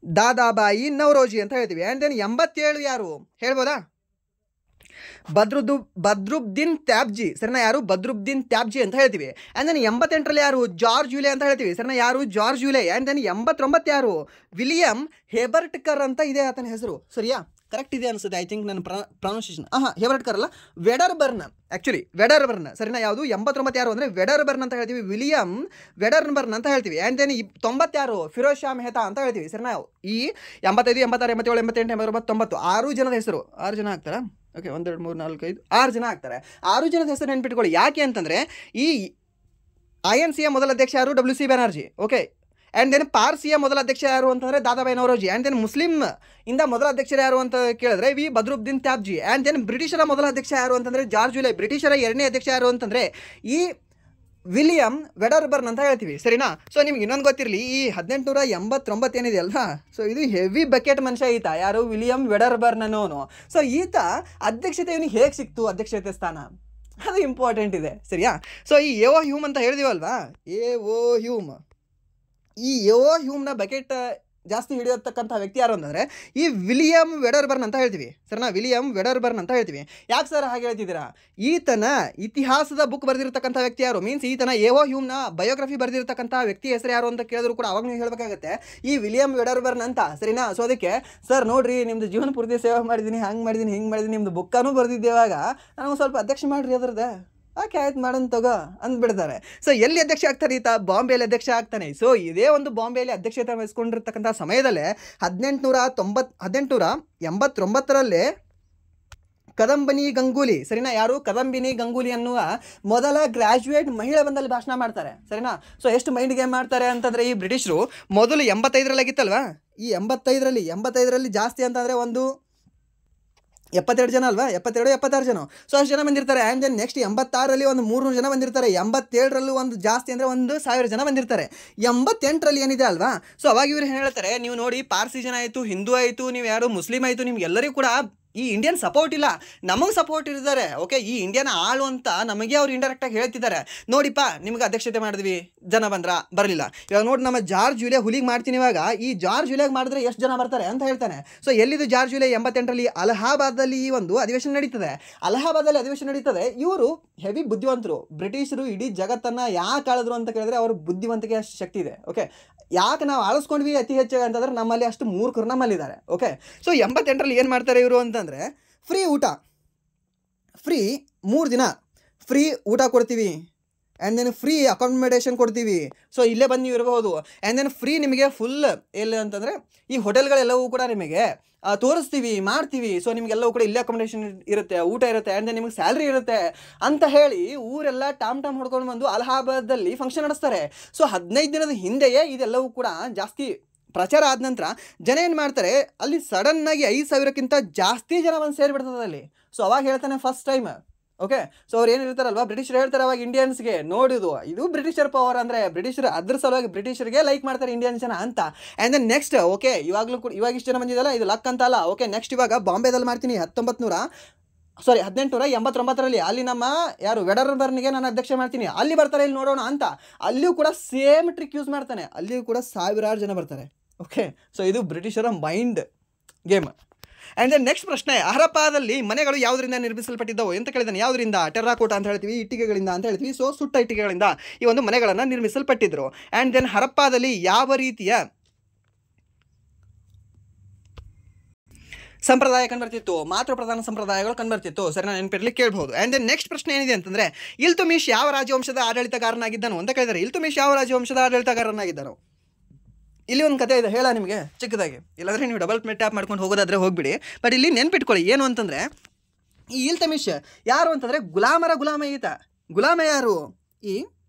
ದಾದಾಬಾಯಿ ನವರೋಜಿ ಅಂತ ಹೇಳ್ತೀವಿ. ಆ್ಯಂಡ್ ದೆನ್ 87 ಯಾರು ಹೇಳ್ಬೋದಾ? ಬದ್ರುಬ್ದಿನ್ ತ್ಯಾಬ್ಜಿ. ಸರಿನಾ? ಯಾರು? ಬದ್ರುಬ್ದಿನ್ ತ್ಯಾಬ್ಜಿ ಅಂತ ಹೇಳ್ತೀವಿ. ಆ್ಯಂಡ್ ದೆನ್ 88ರಲ್ಲಿ ಯಾರು? ಜಾರ್ಜ್ ಯೂಲೆ ಅಂತ ಹೇಳ್ತೀವಿ. ಸರಿನಾ? ಯಾರು? ಜಾರ್ಜ್ ಯೂಲೆ. ಆ್ಯಂಡ್ ದೆನ್ 89 ಯಾರು? ವಿಲಿಯಂ ಹೆಬರ್ಟ್ಕರ್ ಅಂತ ಇದೆ ಆತನ ಹೆಸರು. ಸರಿಯಾ? ಕರೆಕ್ಟ್ ಇದೆ ಅನಿಸುತ್ತೆ. ಐ ಥಿಂಕ್ ನನ್ನ ಪ್ರೊನೌನ್ಸಿಯೇಷನ್ ಹೆಬರ್ಟ್ಕರ್ ಅಲ್ಲ, ವೆಡರ್ಬರ್ನ್. ಆ್ಯಕ್ಚುಲಿ ವೆಡರ್ಬರ್ನ್. ಸರಿನಾ? ಯಾವುದು? 89 ಯಾರು ಅಂದರೆ ವೆಡರ್ಬರ್ನ್ ಅಂತ ಹೇಳ್ತೀವಿ. ವಿಲಿಯಂ ವೆಡರ್ಬರ್ನ್ ಅಂತ ಹೇಳ್ತೀವಿ. ಆ್ಯಂಡ್ ದೆನ್ 90 ಯಾರು? ಫಿರೋಜ್ ಶಾ ಮೆಹ್ತಾ ಅಂತ ಹೇಳ್ತೀವಿ. ಸರಿನಾ? ಈ 85, 86, 87, 88, 89, 90 6 ಜನದ ಹೆಸರು. 6 ಜನ ಆಗ್ತಾರಾ? ಓಕೆ, 1 2 3 4 5 6 ಜನ ಆಗ್ತಾರೆ. 6 ಜನದ ಹೆಸರು ನೆನ್ಪಿಟ್ಕೊಳ್ಳಿ. ಯಾಕೆ ಅಂತಂದರೆ ಈ INCಯ ಮೊದಲ ಅಧ್ಯಕ್ಷ ಯಾರು? WC Banerjee. Okay. And then ಪಾರ್ಸಿಯ ಮೊದಲ ಅಧ್ಯಕ್ಷ ಯಾರು ಅಂತಂದರೆ ದಾದಾಬಾಯಿ ನವರೋಜಿ. ಆ್ಯಂಡ್ ದೆನ್ ಮುಸ್ಲಿಂ ಇಂದ ಮೊದಲ ಅಧ್ಯಕ್ಷರು ಯಾರು ಅಂತ ಕೇಳಿದ್ರೆ ಬದ್ರುಬ್ದಿನ್ ತ್ಯಾಬ್ಜಿ. ಆ್ಯಂಡ್ ದೆನ್ ಬ್ರಿಟಿಷರ ಮೊದಲ ಅಧ್ಯಕ್ಷ ಯಾರು ಅಂತಂದರೆ ಜಾರ್ಜ್ ಯೂಲೆ. ಬ್ರಿಟಿಷರ 2ನೇ ಅಧ್ಯಕ್ಷ ಯಾರು ಅಂತಂದರೆ ಈ ವಿಲಿಯಂ ವೆಡರ್ಬರ್ನ್ ಅಂತ ಹೇಳ್ತೀವಿ. ಸರಿನಾ? ಸೊ ನಿಮ್ಗೆ ಇನ್ನೊಂದು ಗೊತ್ತಿರಲಿ, ಈ 1889 ಏನಿದೆ ಅಲ್ವಾ, ಸೊ ಇದು ಹೆವಿ ಬಕೆಟ್ ಮನುಷ್ಯ ಈತ. ಯಾರು? ವಿಲಿಯಂ ವೆಡರ್ಬರ್ನ್ ಅನ್ನೋನು. ಸೊ ಈತ ಅಧ್ಯಕ್ಷತೆ ಇವನಿಗೆ ಹೇಗೆ ಸಿಕ್ತು? ಅಧ್ಯಕ್ಷತೆ ಸ್ಥಾನ ಅದು ಇಂಪಾರ್ಟೆಂಟ್ ಇದೆ. ಸರಿಯಾ? ಸೊ ಈ ಎಒ ಹ್ಯೂಮ್ ಅಂತ ಹೇಳಿದೀವಲ್ವಾ, ಎಒ ಹ್ಯೂಮ್ನ ಬಕೆಟ್ ಜಾಸ್ತಿ ಹಿಡಿಯತಕ್ಕಂಥ ವ್ಯಕ್ತಿ ಯಾರು ಅಂತಂದರೆ ಈ ವಿಲಿಯಂ ವೆಡರ್ಬರ್ನ್ ಅಂತ ಹೇಳ್ತೀವಿ. ಸರಿನಾ? ವಿಲಿಯಂ ವೆಡರ್ಬರ್ನ್ ಅಂತ ಹೇಳ್ತೀವಿ. ಯಾಕೆ ಸರ್ ಹಾಗೆ ಹೇಳ್ತಿದ್ದೀರಾ? ಈತನ ಇತಿಹಾಸದ ಬುಕ್ ಬರೆದಿರ್ತಕ್ಕಂಥ ವ್ಯಕ್ತಿ ಯಾರು? ಮೀನ್ಸ್ ಈತನ ಎಒ ಹ್ಯೂಮ್ನ ಬಯೋಗ್ರಫಿ ಬರೆದಿರ್ತಕ್ಕಂಥ ವ್ಯಕ್ತಿ ಹೆಸರು ಯಾರು ಅಂತ ಕೇಳಿದ್ರು ಕೂಡ ಅವಾಗ ನೀವು ಹೇಳಬೇಕಾಗತ್ತೆ ಈ ವಿಲಿಯಂ ವೆಡರ್ಬರ್ನ್ ಅಂತ. ಸರಿನಾ? ಸೊ ಅದಕ್ಕೆ ಸರ್ ನೋಡಿರಿ, ನಿಮ್ಮದು ಜೀವನ ಪೂರ್ತಿ ಸೇವೆ ಮಾಡಿದ್ದೀನಿ, ಹಂಗೆ ಮಾಡಿದ್ದೀನಿ, ಹಿಂಗೆ ಮಾಡಿದ್ದೀನಿ, ನಿಮ್ಮದು ಬುಕ್ಕನೂ ಬರೆದಿದ್ದೇವಾಗ ನನಗೆ ಸ್ವಲ್ಪ ಅಧ್ಯಕ್ಷ ಮಾಡಿರಿ ಅದ್ರದ್ದು. ಓಕೆ, ಆಯ್ತು ಮಾಡೋಣ ತಗೋ ಅಂದ್ಬಿಡ್ತಾರೆ. ಸೊ ಎಲ್ಲಿ ಅಧ್ಯಕ್ಷ ಆಗ್ತಾರೆ ಈತ? ಬಾಂಬೆಯಲ್ಲಿ ಅಧ್ಯಕ್ಷ ಆಗ್ತಾನೆ. ಸೊ ಇದೇ ಒಂದು ಬಾಂಬೆಯಲ್ಲಿ ಅಧ್ಯಕ್ಷತೆ ವಹಿಸ್ಕೊಂಡಿರ್ತಕ್ಕಂಥ ಸಮಯದಲ್ಲೇ 1889ರಲ್ಲಿ ಕದಂಬಿನಿ ಗಂಗೂಲಿ. ಸರಿನಾ? ಯಾರು? ಕದಂಬಿನಿ ಗಂಗೂಲಿ ಅನ್ನುವ ಮೊದಲ ಗ್ರ್ಯಾಜುಯೇಟ್ ಮಹಿಳೆ ಬಂದಲ್ಲಿ ಭಾಷಣ ಮಾಡ್ತಾರೆ. ಸರಿನಾ? ಸೊ ಎಷ್ಟು ಮೈಂಡ್ ಗೇಮ್ ಮಾಡ್ತಾರೆ ಅಂತಂದರೆ ಈ ಬ್ರಿಟಿಷರು ಮೊದಲು 85ರಲ್ಲಿ ಆಗಿತ್ತಲ್ವಾ, ಈ 85ರಲ್ಲಿ ಜಾಸ್ತಿ ಅಂತಂದರೆ ಒಂದು 72 ಜನ ಅಲ್ವಾ, 72 76 ಜನ. ಸೊ ಅಷ್ಟು ಜನ ಬಂದಿರ್ತಾರೆ. ಆ್ಯಂಡ್ ದೆನ್ ನೆಕ್ಸ್ಟ್ 86ರಲ್ಲಿ ಒಂದು 300 ಜನ ಬಂದಿರ್ತಾರೆ. 87ರಲ್ಲೂ ಒಂದು ಜಾಸ್ತಿ ಅಂದರೆ 1000 ಜನ ಬಂದಿರ್ತಾರೆ. 88ರಲ್ಲಿ ಏನಿದೆ ಅಲ್ವಾ, ಸೊ ಅವಾಗ ಇವ್ರು ಹೇಳ್ತಾರೆ, ನೀವು ನೋಡಿ ಪಾರ್ಸಿ ಜನ ಆಯಿತು, ಹಿಂದೂ ಆಯಿತು, ನೀವು ಯಾರು ಮುಸ್ಲಿಂ ಆಯಿತು, ನಿಮ್ಗೆಲ್ಲರಿಗೂ ಕೂಡ ಈ ಇಂಡಿಯನ್ ಸಪೋರ್ಟ್ ಇಲ್ಲ, ನಮಗೆ ಸಪೋರ್ಟ್ ಇದ್ದಾರೆ. ಓಕೆ, ಈ ಇಂಡಿಯಾನ ಆಳು ಅಂತ ನಮಗೆ ಅವ್ರು ಇಂಡೈರೆಕ್ಟಾಗಿ ಹೇಳ್ತಿದ್ದಾರೆ. ನೋಡಿಪ್ಪ ನಿಮ್ಗೆ ಅಧ್ಯಕ್ಷತೆ ಮಾಡಿದ್ವಿ, ಜನ ಬರಲಿಲ್ಲ. ಇವಾಗ ನೋಡಿ ನಮ್ಮ ಜಾರ್ಜ್ ಜೂಲಿಯಾ ಹುಲಿಗೆ ಮಾಡ್ತೀನಿ. ಇವಾಗ ಈ ಜಾರ್ಜ್ ಜೂಲಿಯಾಗಿ ಮಾಡಿದ್ರೆ ಎಷ್ಟು ಜನ ಬರ್ತಾರೆ ಅಂತ ಹೇಳ್ತಾನೆ. ಸೊ ಎಲ್ಲಿದು ಜಾರ್ಜ್ ಜೂಲಿಯಾ 88ರಲ್ಲಿ ಅಲಹಾಬಾದಲ್ಲಿ ಈ ಒಂದು ಅಧಿವೇಶನ ನಡೀತದೆ. ಅಲಹಾಬಾದಲ್ಲಿ ಅಧಿವೇಶನ ನಡೀತದೆ. ಇವರು ಹೆವಿ ಬುದ್ಧಿವಂತರು. ಬ್ರಿಟಿಷರು ಇಡೀ ಜಗತ್ತನ್ನು ಯಾಕೆ ಆಳಿದ್ರು ಅಂತ ಕೇಳಿದ್ರೆ ಅವ್ರ ಬುದ್ಧಿವಂತಿಕೆ ಅಷ್ಟು ಶಕ್ತಿ ಇದೆ. ಓಕೆ, ಯಾಕೆ ನಾವು ಆಳಿಸ್ಕೊಂಡ್ವಿ ಅತಿ ಹೆಚ್ಚಾಗಿ ಅಂತಂದ್ರೆ ನಮ್ಮಲ್ಲಿ ಅಷ್ಟು ಮೂರ್ಖರು ನಮ್ಮಲ್ಲಿದ್ದಾರೆ. ಓಕೆ, ಸೊ 88ರಲ್ಲಿ ಏನು ಮಾಡ್ತಾರೆ ಇವರು ಅಂತಂದರೆ ಫ್ರೀ ಊಟ, ಫ್ರೀ 3 ದಿನ ಫ್ರೀ ಊಟ ಕೊಡ್ತೀವಿ, ಆ್ಯಂಡ್ ದೆನ್ ಫ್ರೀ ಅಕಾಮಿಡೇಷನ್ ಕೊಡ್ತೀವಿ. ಸೊ ಇಲ್ಲೇ ಬಂದು ನೀವು ಇರಬಹುದು. ಆ್ಯಂಡ್ ದೆನ್ ಫ್ರೀ ನಿಮಗೆ ಫುಲ್ ಎಲ್ಲಿ ಅಂತಂದರೆ ಈ ಹೋಟೆಲ್ಗಳೆಲ್ಲವೂ ಕೂಡ ನಿಮಗೆ ತೋರಿಸ್ತೀವಿ, ಮಾಡ್ತೀವಿ. ಸೊ ನಿಮಗೆಲ್ಲವೂ ಕೂಡ ಇಲ್ಲೇ ಅಕಾಮಿಡೇಷನ್ ಇರುತ್ತೆ, ಊಟ ಇರುತ್ತೆ, ಆ್ಯಂಡ್ ದೆನ್ ನಿಮಗೆ ಸ್ಯಾಲ್ರಿ ಇರುತ್ತೆ ಅಂತ ಹೇಳಿ ಊರೆಲ್ಲ ಟಾಮ್ ಹೊಡ್ಕೊಂಡು ಬಂದು ಅಲಹಾಬಾದಲ್ಲಿ ಫಂಕ್ಷನ್ ನಡೆಸ್ತಾರೆ. ಸೊ 15 ದಿನದ ಹಿಂದೆಯೇ ಇದೆಲ್ಲವೂ ಕೂಡ ಜಾಸ್ತಿ ಪ್ರಚಾರ ಆದ ನಂತರ ಜನ ಏನು ಮಾಡ್ತಾರೆ, ಅಲ್ಲಿ ಸಡನ್ನಾಗಿ 5,000ಕ್ಕಿಂತ ಜಾಸ್ತಿ ಜನ ಬಂದು ಸೇರಿಬಿಡ್ತದೆ ಅಲ್ಲಿ. ಸೊ ಅವಾಗ ಹೇಳ್ತಾನೆ ಫಸ್ಟ್ ಟೈಮ್. ಓಕೆ, ಸೊ ಅವ್ರು ಏನಿರ್ತಾರಲ್ವ ಬ್ರಿಟಿಷರು ಹೇಳ್ತಾರೆ ಅವಾಗ ಇಂಡಿಯನ್ಸ್ಗೆ, ನೋಡಿದು ಇದು ಬ್ರಿಟಿಷರ್ ಪವರ್ ಅಂದರೆ ಬ್ರಿಟಿಷರು ಅದ್ರ ಸಲುವಾಗಿ ಬ್ರಿಟಿಷರಿಗೆ ಲೈಕ್ ಮಾಡ್ತಾರೆ ಇಂಡಿಯನ್ ಜನ ಅಂತ. ಆ್ಯಂಡ್ ದೆನ್ ನೆಕ್ಸ್ಟ್ ಓಕೆ ಇವಾಗಲೂ ಕೂಡ ಇವಾಗ ಇಷ್ಟು ಜನ ಬಂದಿದ್ದಲ್ಲ ಇದು ಲಕ್ ಅಂತ ಅಲ್ಲ. ಓಕೆ, ನೆಕ್ಸ್ಟ್ ಇವಾಗ ಬಾಂಬೆದಲ್ಲಿ ಮಾಡ್ತೀನಿ 1889ರಲ್ಲಿ ಅಲ್ಲಿ ನಮ್ಮ ಯಾರು ವೆಡರ್ಬರ್ನ್ಗೆ ನಾನು ಅಧ್ಯಕ್ಷ ಮಾಡ್ತೀನಿ, ಅಲ್ಲಿ ಬರ್ತಾರೆ ಇಲ್ಲಿ ನೋಡೋಣ ಅಂತ. ಅಲ್ಲಿಯೂ ಕೂಡ ಸೇಮ್ ಟ್ರಿಕ್ ಯೂಸ್ ಮಾಡ್ತಾನೆ, ಅಲ್ಲಿಯೂ ಕೂಡ 1000 ಜನ ಬರ್ತಾರೆ. ಓಕೆ, ಸೊ ಇದು ಬ್ರಿಟಿಷರ mind game. And then next ಪ್ರಶ್ನೆ, ಹರಪ್ಪಾದಲ್ಲಿ ಮನೆಗಳು ಯಾವುದರಿಂದ ನಿರ್ಮಿಸಲ್ಪಟ್ಟಿದ್ದವು ಅಂತ ಕೇಳಿದಾನೆ. ಯಾವುದರಿಂದ? ಟೆರ್ರಾಕೋಟ ಅಂತ ಹೇಳ್ತೀವಿ, ಇಟ್ಟಿಗೆಗಳಿಂದ ಅಂತ ಹೇಳ್ತೀವಿ. ಸೊ ಸುಟ್ಟ ಇಟ್ಟಿಗೆಗಳಿಂದ ಈ ಒಂದು ಮನೆಗಳನ್ನು ನಿರ್ಮಿಸಲ್ಪಟ್ಟಿದ್ರು. ಆ್ಯಂಡ್ ದೆನ್ ಹರಪ್ಪಾದಲ್ಲಿ ಯಾವ ರೀತಿಯ ಸಂಪ್ರದಾಯ ಕಂಡುಬರ್ತಿತ್ತು? ಮಾತೃಪ್ರಧಾನ ಸಂಪ್ರದಾಯಗಳು ಕಂಡುಬರ್ತಿತ್ತು. ಸರಿ, ನಾನು ನೆನಪಿರಲಿ ಕೇಳ್ಬೋದು. ಆ್ಯಂಡ್ ದೆನ್ ನೆಕ್ಸ್ಟ್ ಪ್ರಶ್ನೆ ಏನಿದೆ ಅಂತಂದರೆ, ಇಲ್ತುಮಿಶ್ ಯಾವ ರಾಜವಂಶದ ಆಡಳಿತಗಾರನಾಗಿದ್ದನು ಅಂತ ಕೇಳಿದ್ದಾರೆ. ಇಲ್ತುಮಿಶ್ ಯಾವ ರಾಜವಂಶದ ಆಡಳಿತಗಾರನಾಗಿದ್ದನು? ಇಲ್ಲಿ ಒಂದು ಕತೆ ಇದೆ, ಹೇಳ ನಿಮಗೆ ಚಿಕ್ಕದಾಗಿ, ಇಲ್ಲಾಂದರೆ ನೀವು ಡಬಲ್ ಟ್ಯಾಪ್ ಮಾಡ್ಕೊಂಡು ಹೋಗೋದಾದರೆ ಹೋಗ್ಬಿಡಿ. ಬಟ್ ಇಲ್ಲಿ ನೆನ್ಪಿಟ್ಕೊಳ್ಳಿ ಏನು ಅಂತಂದರೆ, ಈ ಇಲ್ತಮಿಶ್ ಯಾರು ಅಂತಂದರೆ ಗುಲಾಮರ ಗುಲಾಮ ಈತ. ಗುಲಾಮ ಯಾರು? ಈ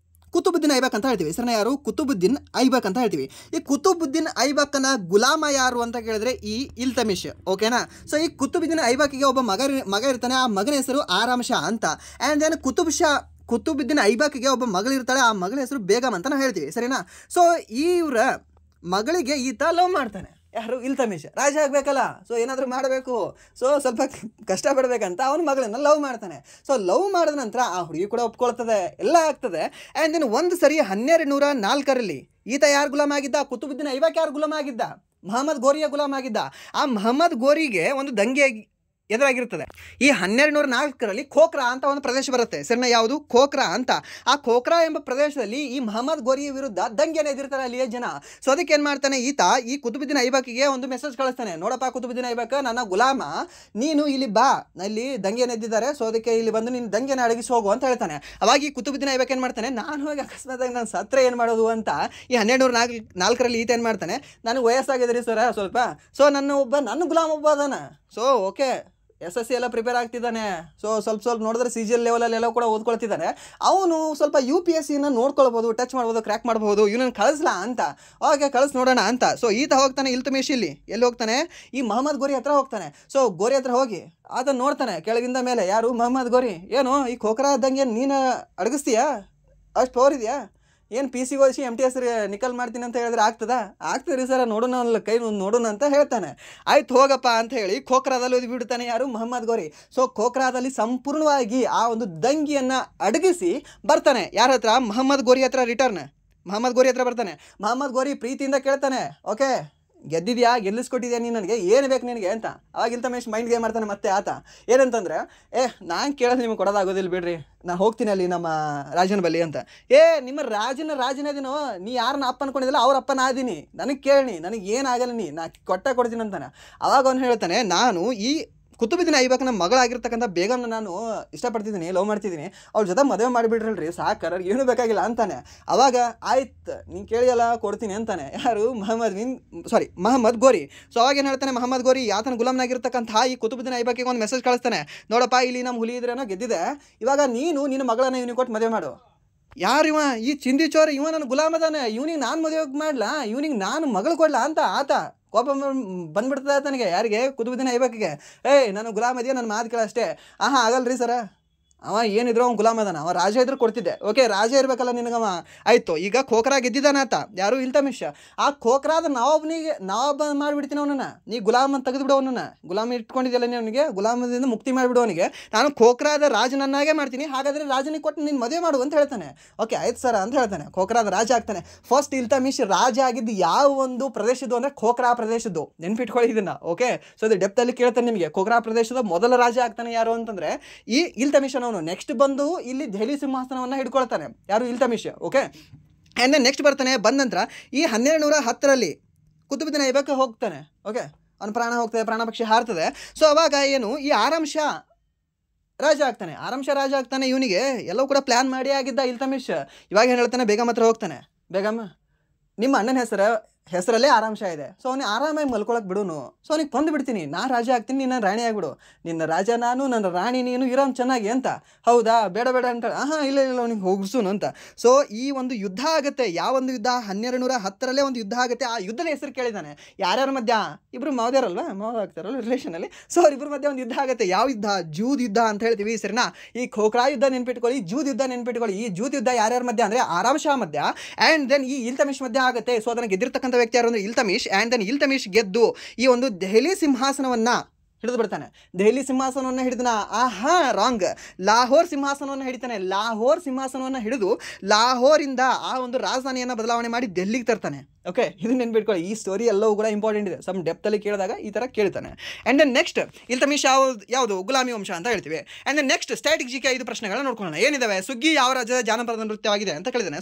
ಕುತುಬುದ್ದೀನ್ ಐಬಕ್ ಅಂತ ಹೇಳ್ತೀವಿ. ಹೆಸರನ್ನ ಯಾರು? ಕುತುಬುದ್ದೀನ್ ಐಬಕ್ ಅಂತ ಹೇಳ್ತೀವಿ. ಈ ಕುತುಬುದ್ದೀನ್ ಐಬಕ್ನ ಗುಲಾಮ ಯಾರು ಅಂತ ಕೇಳಿದ್ರೆ ಈ ಇಲ್ತಮಿಶ್. ಓಕೆನಾ? ಸೊ ಈ ಕುತುಬುದ್ದೀನ್ ಐಬಕ್ಗೆ ಒಬ್ಬ ಮಗ ಇರ್ತಾನೆ, ಆ ಮಗನ ಹೆಸರು ಆರಾಮ್ ಶಾ ಅಂತ. ಆ್ಯಂಡ್ ದೆನ್ ಕುತುಬುದ್ದೀನ್ ಐಬಕ್ಗೆ ಒಬ್ಬ ಮಗಳಿರ್ತಾಳೆ, ಆ ಮಗಳ ಹೆಸರು ಬೇಗಮ್ ಅಂತ ನಾವು ಹೇಳ್ತೀವಿ. ಸರಿನಾ? ಸೊ ಇವರ ಮಗಳಿಗೆ ಈತ ಲವ್ ಮಾಡ್ತಾನೆ. ಯಾರು? ಇಲ್ತಮಿಶ್. ರಾಜ ಆಗಬೇಕಲ್ಲ, ಸೊ ಏನಾದರೂ ಮಾಡಬೇಕು, ಸೊ ಸ್ವಲ್ಪ ಕಷ್ಟಪಡಬೇಕಂತ ಅವನ ಮಗಳನ್ನ ಲವ್ ಮಾಡ್ತಾನೆ. ಸೊ ಲವ್ ಮಾಡಿದ ನಂತರ ಆ ಹುಡುಗಿ ಕೂಡ ಒಪ್ಕೊಳ್ತದೆ, ಎಲ್ಲ ಆಗ್ತದೆ. ಆ್ಯಂಡ್ ದೆನ್ ಒಂದು ಸರಿ 1204ರಲ್ಲಿ ಈತ ಯಾರು ಗುಲಾಮ ಆಗಿದ್ದ? ಕುತುಬುದ್ದೀನ್ ಐಬಕ್ ಯಾರು ಗುಲಾಮ ಆಗಿದ್ದ? ಮಹಮ್ಮದ್ ಗೋರಿಯ ಗುಲಾಮ ಆಗಿದ್ದ. ಆ ಮಹಮ್ಮದ್ ಗೋರಿಗೆ ಒಂದು ದಂಗೆ ಎದುರಾಗಿರ್ತದೆ. ಈ 1204ರಲ್ಲಿ ಖೋಖ್ರಾ ಅಂತ ಒಂದು ಪ್ರದೇಶ ಬರುತ್ತೆ. ಸರಿನಾ? ಯಾವುದು? ಖೋಖ್ರಾ ಅಂತ. ಆ ಖೋಖ್ರಾ ಎಂಬ ಪ್ರದೇಶದಲ್ಲಿ ಈ ಮಹಮ್ಮದ್ ಗೋರಿಯ ವಿರುದ್ಧ ದಂಗೆಯನ್ನು ಎದಿರ್ತಾರೆ ಅಲ್ಲಿಯ ಜನ. ಸೊ ಅದಕ್ಕೆ ಏನು ಮಾಡ್ತಾನೆ ಈತ, ಈ ಕುತುಬುದ್ದೀನ್ ಐಬಕ್ಗೆ ಒಂದು ಮೆಸೇಜ್ ಕಳಿಸ್ತಾನೆ, ನೋಡಪ್ಪ ಕುತುಬುದ್ದೀನ್ ಐಬಕ್, ನನ್ನ ಗುಲಾಮ, ನೀನು ಇಲ್ಲಿ ಬಾ, ಇಲ್ಲಿ ದಂಗೆಯನ್ನು ಎದ್ದಿದ್ದಾರೆ, ಸೊ ಅದಕ್ಕೆ ಇಲ್ಲಿ ಬಂದು ನೀನು ದಂಗೆಯನ್ನು ಅಡಗಿಸಿ ಹೋಗು ಅಂತ ಹೇಳ್ತಾನೆ. ಅವಾಗ ಈ ಕುತುಬುದ್ದೀನ್ ಐಬಕ್ ಏನು ಮಾಡ್ತಾನೆ, ನಾನು ಹೋಗಿ ಅಕಸ್ಮಾತಾಗಿ ನಾನು ಸತ್ರ ಏನು ಮಾಡೋದು ಅಂತ ಈ 1204ರಲ್ಲಿ ಈತ ಏನು ಮಾಡ್ತಾನೆ, ನನಗೆ ವಯಸ್ಸಾಗಿದ್ರಿ ಸರ ಸ್ವಲ್ಪ, ಸೊ ನನ್ನ ಗುಲಾಮ ಒಬ್ಬ ಅದಾನ. ಸೊ ಓಕೆ, SSC ಎಲ್ಲ ಪ್ರಿಪೇರ್ ಆಗ್ತಿದ್ದಾನೆ. ಸೊ ಸ್ವಲ್ಪ ನೋಡಿದ್ರೆ CGL ಲೆವೆಲಲ್ಲೆಲ್ಲ ಕೂಡ ಓದ್ಕೊಳ್ತಿದ್ದಾನೆ. ಅವನು ಸ್ವಲ್ಪ UPSCನ ನೋಡ್ಕೊಳ್ಬೋದು, ಟಚ್ ಮಾಡ್ಬೋದು, ಕ್ರ್ಯಾಕ್ ಮಾಡ್ಬೋದು, ಇವನನ್ನು ಕಳಿಸ್ಲಾ ಅಂತ. ಓಕೆ, ಕಳಿಸ್ ನೋಡೋಣ ಅಂತ. ಸೊ ಈತ ಹೋಗ್ತಾನೆ ಇಲ್ತುಮಿಶ್, ಎಲ್ಲಿ ಹೋಗ್ತಾನೆ? ಈ ಮಹಮ್ಮದ್ ಗೋರಿ ಹತ್ರ ಹೋಗ್ತಾನೆ. ಸೊ ಗೋರಿ ಹತ್ರ ಹೋಗಿ ಆತ ನೋಡ್ತಾನೆ ಕೆಳಗಿಂದ ಮೇಲೆ, ಯಾರು? ಮಹಮ್ಮದ್ ಗೋರಿ. ಏನು ಈ ಖೋಖ್ರಾ ದಂಗೆ ನೀನು ಅಡಗಿಸ್ತೀಯಾ? ಅಷ್ಟು ಪವರ್ ಇದೆಯಾ? ಏನು PC ಓದಿಸಿ MTS ನಿಕಲ್ ಮಾಡ್ತೀನಿ ಅಂತ ಹೇಳಿದ್ರೆ ಆಗ್ತದೆ ರೀ ಸರ, ನೋಡೋಣ ಅಲ್ಲ ಕೈ ನೋಡೋಣ ಅಂತ ಹೇಳ್ತಾನೆ. ಆಯ್ತು ಹೋಗಪ್ಪ ಅಂತ ಹೇಳಿ ಖೋಖ್ರಾದಲ್ಲಿ ಓದಿ ಬಿಡ್ತಾನೆ. ಯಾರು? ಮಹಮ್ಮದ್ ಗೋರಿ. ಸೊ ಖೋಖ್ರಾದಲ್ಲಿ ಸಂಪೂರ್ಣವಾಗಿ ಆ ಒಂದು ದಂಗಿಯನ್ನು ಅಡಗಿಸಿ ಬರ್ತಾನೆ. ಯಾರ ಹತ್ರ? ಮಹಮ್ಮದ್ ಗೋರಿ ಹತ್ರ ಮಹಮ್ಮದ್ ಗೋರಿ ಹತ್ರ ಬರ್ತಾನೆ. ಮಹಮ್ಮದ್ ಗೋರಿ ಪ್ರೀತಿಯಿಂದ ಕೇಳ್ತಾನೆ, ಓಕೆ ಗೆದ್ದಿದ್ಯಾ, ಗೆಲ್ಲಿಸ್ಕೊಟ್ಟಿದ್ಯಾ ನೀನು ನನಗೆ, ಏನು ಬೇಕು ನಿನಗೆ ಅಂತ. ಅವಾಗ ಇಲ್ತಮಿಶ್ ಮೈಂಡ್ ಗೇಮ್ ಮಾಡ್ತಾನೆ ಮತ್ತೆ ಆತ. ಏನಂತಂದರೆ, ನಾನು ಕೇಳೋದು ನಿಮಗೆ ಕೊಡೋದಾಗೋದಿಲ್ಲ ಬಿಡ್ರಿ, ನಾನು ಹೋಗ್ತೀನಿ ಅಲ್ಲಿ ನಮ್ಮ ರಾಜನ ಬಳಿ ಅಂತ. ನಿಮ್ಮ ರಾಜನದಿನೋ, ನೀ ಯಾರನ್ನ ಅಪ್ಪ ಅನ್ಕೊಂಡಿದ್ದಲ್ಲ ಅವ್ರ ಅಪ್ಪ ನಾದೀನಿ, ನನಗೆ ಕೇಳಿ, ನನಗೆ ಏನಾಗಲ್ಲ, ನಾ ಕೊಡ್ತೀನಿ ಅಂತಾನೆ. ಅವಾಗ ಅವನು ಹೇಳ್ತಾನೆ, ನಾನು ಈ ಕುತುಬುದ್ದೀನ್ ಐಬಕ್ನ ಮಗಳಾಗಿರ್ತಕ್ಕಂಥ ಬೇಗಮ್ನ ನಾನು ಇಷ್ಟಪಡ್ತಿದ್ದೀನಿ, ಲವ್ ಮಾಡ್ತಿದ್ದೀನಿ, ಅವ್ರ ಜೊತೆ ಮದುವೆ ಮಾಡಿಬಿಡ್ರಲ್ರಿ ಸಾಕರ, ಏನೂ ಬೇಕಾಗಿಲ್ಲ ಅಂತಾನೆ. ಅವಾಗ ಆಯ್ತು ನೀನು ಕೇಳಿಯಲ್ಲ ಕೊಡ್ತೀನಿ ಅಂತಾನೆ. ಯಾರು? ಮಹಮ್ಮದ್ ಗೋರಿ. ಸೊ ಅವಾಗ ಏನು ಹೇಳ್ತಾನೆ ಮಹಮ್ಮದ್ ಗೋರಿ, ಆತನ ಗುಲಾಮ್ನಾಗಿರ್ತಕ್ಕಂಥ ಈ ಕುತುಬುದ್ದೀನ್ ಐಬಕ್ಗೆ ಒಂದು ಮೆಸೇಜ್ ಕಳಿಸ್ತಾನೆ, ನೋಡಪ್ಪ ಇಲ್ಲಿ ನಮ್ಮ ಹುಲಿ ಇದ್ರೇನೋ ಗೆದ್ದಿದೆ, ಇವಾಗ ನೀನು ನಿನ್ನ ಮಗಳನ್ನ ಇವನಿಗೆ ಕೊಟ್ಟು ಮದುವೆ ಮಾಡು. ಯಾರು ಇವ? ಈ ಚಿಂದಿ ಚೋರ, ಇವ ನನ್ನ ಗುಲಾಮದಾನೆ, ಇವನಿಗೆ ನಾನು ಮದುವೆ ಮಾಡ್ಲಾ, ಇವನಿಗೆ ನಾನು ಮಗಳು ಕೊಡ್ಲಾ ಅಂತ ಆತ ಕೋಪ ಬಂದ್ಬಿಡ್ತದೆ ತನಗೆ. ಯಾರಿಗೆ? ಕುತುಬುದ್ದೀನ್ ಐಬಕ್ಗೆ. ನನ್ನ ಗುಲಾಮ ಇದೆಯಾ, ನನ್ನ ಮಾತು ಕೇಳ ಅಷ್ಟೇ. ಆಗಲ್ರಿ ಸರ, ಅವ ಏನಿದ್ರು ಅವ್ನು ಗುಲಾಮ್ ಅದಾನ, ಅವ ರಾಜ ಇದ್ರು ಕೊಡ್ತಿದ್ದೆ. ಓಕೆ, ರಾಜ ಇರಬೇಕಲ್ಲ ನಿನಗವ. ಆಯಿತು, ಈಗ ಖೋಖರಾ ಗೆದ್ದಿದ್ದಾನಾತ, ಯಾರು ಇಲ್ತಮಿಷ್. ಆ ಖೋಖರಾದ ನವಾಬ ಮಾಡಿಬಿಡ್ತೀನಿ ಅವನನ್ನು, ನೀ ಗುಲಾಮ್ ಅಂತ ತೆಗೆದುಬಿಡು ಅವನನ್ನು. ಗುಲಾಮ್ ಇಟ್ಕೊಂಡಿದ್ದಲ್ಲ ನೀ ಅವನಿಗೆ, ಗುಲಾಮದಿಂದ ಮುಕ್ತಿ ಮಾಡಿಬಿಡು ಅವನಿಗೆ. ನಾನು ಖೋಖರಾದ ರಾಜನನ್ನಾಗೆ ಮಾಡ್ತೀನಿ, ಹಾಗಾದರೆ ರಾಜನಿಗೆ ಕೊಟ್ಟು ನೀನು ಮದುವೆ ಮಾಡು ಅಂತ ಹೇಳ್ತಾನೆ. ಓಕೆ ಆಯ್ತು ಸರ್ ಅಂತ ಹೇಳ್ತಾನೆ, ಖೋಖರಾದ ರಾಜ ಆಗ್ತಾನೆ. ಫಸ್ಟ್ ಇಲ್ತಮಿಷ್ ರಾಜ ಆಗಿದ್ದು ಯಾವ ಒಂದು ಪ್ರದೇಶದ್ದು ಅಂದರೆ ಖೋಖರಾ ಪ್ರದೇಶದ್ದು, ನೆನ್ಪಿಟ್ಕೊಳ್ಳಿ ಇದನ್ನು. ಓಕೆ, ಸೊ ಇದು ಡೆಪ್ತಲ್ಲಿ ಕೇಳ್ತಾನೆ ನಿಮಗೆ. ಖೋಖರಾ ಪ್ರದೇಶದ ಮೊದಲ ರಾಜ ಆಗ್ತಾನೆ ಯಾರು ಅಂತಂದರೆ ಈ ಇಲ್ತಮಿಷ್ ಅವನು. ನೆಕ್ಸ್ಟ್ ಬಂದು ಇಲ್ಲಿ ದೆಹಲಿ ಸಿಂಹಾಸನವನ್ನು ಹಿಡ್ಕೊಳ್ತಾನೆ, ಯಾರು Iltutmish. Okay, and then next ಬರ್ತಾನೆ. ಬಂದ ನಂತರ ಈ 1210 ಕುತುಬುದ್ದೀನ್ ಐಬಕ್ ಹೋಗ್ತಾನೆ. ಓಕೆ, ಅವನ ಪ್ರಾಣ ಹೋಗ್ತದೆ, ಪ್ರಾಣ ಪಕ್ಷಿ ಹಾರ್ತದೆ. ಸೊ ಅವಾಗ ಏನು, ಈ ಆರಾಮ್ ಶಾ ರಾಜ ಆಗ್ತಾನೆ. ಆರಾಮ್ ಶಾ ರಾಜ ಆಗ್ತಾನೆ. ಇವನಿಗೆ ಎಲ್ಲವೂ ಕೂಡ ಪ್ಲ್ಯಾನ್ ಮಾಡಿ ಆಗಿದ್ದ ಇಲ್ತಮಿಷ್. ಇವಾಗ ಏನು ಹೇಳ್ತಾನೆ, ಬೇಗಮ್ ಹತ್ರ ಹೋಗ್ತಾನೆ. ಬೇಗಮ್, ನಿಮ್ಮ ಅಣ್ಣನ ಹೆಸರಲ್ಲೇ ಆರಾಮ್ ಶಾ ಇದೆ, ಸೊ ಅವನಿಗೆ ಆರಾಮಾಗಿ ಮಲ್ಕೊಳಕ್ಕೆ ಬಿಡುನು. ಸೊ ಅವನಿಗೆ ಕೊಂದು ಬಿಡ್ತೀನಿ, ನಾ ರಾಜ ಆಗ್ತೀನಿ, ನಿನ್ನ ರಾಣಿ ಆಗಿಬಿಡು. ನಿನ್ನ ರಾಜ ನಾನು, ನನ್ನ ರಾಣಿ ನೀನು, ಇರೋನ್ ಚೆನ್ನಾಗಿ ಅಂತ. ಹೌದಾ, ಬೇಡ ಬೇಡ ಅಂತ. ಇಲ್ಲ ಅವನಿಗೆ ಹೋಗಿಸುನು ಅಂತ. ಸೊ ಈ ಒಂದು ಯುದ್ಧ ಆಗುತ್ತೆ. ಯಾವೊಂದು ಯುದ್ಧ, 1210 ಒಂದು ಯುದ್ಧ ಆಗುತ್ತೆ. ಆ ಯುದ್ಧದ ಹೆಸರು ಕೇಳಿದ್ದಾನೆ. ಯಾರ್ಯಾರ ಮಧ್ಯ, ಇಬ್ಬರು ಮಾವದೇರಲ್ವ, ಮಾವ ಆಗ್ತಾರಲ್ಲ ರಿಲೇಷನಲ್ಲಿ. ಸೊ ಅವ್ರಿಬ್ಬರ ಮಧ್ಯೆ ಒಂದು ಯುದ್ಧ ಆಗುತ್ತೆ. ಯಾವ ಯುದ್ಧ, ಜೂದ್ ಯುದ್ಧ ಅಂತ ಹೇಳ್ತೀವಿ ಸರಿನಾ. ಈ ಖೋಖರಾ ಯುದ್ಧ ನೆನ್ಪಿಟ್ಕೊಳ್ಳಿ, ಜೂದ್ ಯುದ್ಧ ನೆನ್ಪಿಟ್ಕೊಳ್ಳಿ. ಈ ಜೂದ್ ಯುದ್ಧ ಯಾರ್ಯಾರ ಮಧ್ಯ ಅಂದರೆ ಆರಾಮ್ ಶಾ ಮಧ್ಯ ಆ್ಯಂಡ್ ದೆನ್ ಈ ಇಲ್ತಮಿಷ್ ಮಧ್ಯ ಆಗುತ್ತೆ. ಸೊ ಅದನ್ನು ಗೆದ್ದಿರ್ತಕ್ಕಂಥ ವ್ಯಕ್ತಿ ಯಾರು ಅಂದರೆ ಇಲ್ತಮಿಷ್. ಆ್ಯಂಡ್ ದೆನ್ ಇಲ್ತಮಿಷ್ ಗೆದ್ದು ಈ ಒಂದು ದೆಹಲಿ ಸಿಂಹಾಸನವನ್ನು ಹಿಡಿದು ಬಿಡ್ತಾನೆ. ದೆಹಲಿ ಸಿಂಹಾಸನವನ್ನು ಹಿಡಿದನ, ರಾಂಗ್, ಲಾಹೋರ್ ಸಿಂಹಾಸನವನ್ನು ಹಿಡಿತಾನೆ. ಲಾಹೋರ್ ಸಿಂಹಾಸನವನ್ನು ಹಿಡಿದು ಲಾಹೋರಿಂದ ಆ ಒಂದು ರಾಜಧಾನಿಯನ್ನು ಬದಲಾವಣೆ ಮಾಡಿ ದೆಹಲಿಗೆ ತರ್ತಾನೆ. ಓಕೆ, ಇದು ನೆನ್ಪಿಟ್ಕೊಳ್ಳಿ. ಈ ಸ್ಟೋರಿ ಎಲ್ಲವೂ ಕೂಡ ಇಂಪಾರ್ಟೆಂಟ್ ಇದೆ. ಸಮ್ ಡೆಪ್ತಲ್ಲಿ ಕೇಳಿದಾಗ ಈ ಥರ ಕೇಳ್ತಾನೆ. ಆ್ಯಂಡ್ ದೆನ್ ನೆಕ್ಸ್ಟ್ ಇಲ್ತಮಿಷ್ ಯಾವುದು ಗುಲಾಮಿ ವಂಶ ಅಂತ ಹೇಳ್ತೀವಿ. And then next static GK 5 ಪ್ರಶ್ನೆಗಳನ್ನ ನೋಡ್ಕೊಳ್ಳೋಣ. ಏನಿದಾವೆ, ಸುಗ್ಗಿ ಯಾವ ರಾಜ್ಯದ ಜಾನಪದ ನೃತ್ಯವಾಗಿದೆ ಅಂತ ಕೇಳಿದ್ದಾನೆ.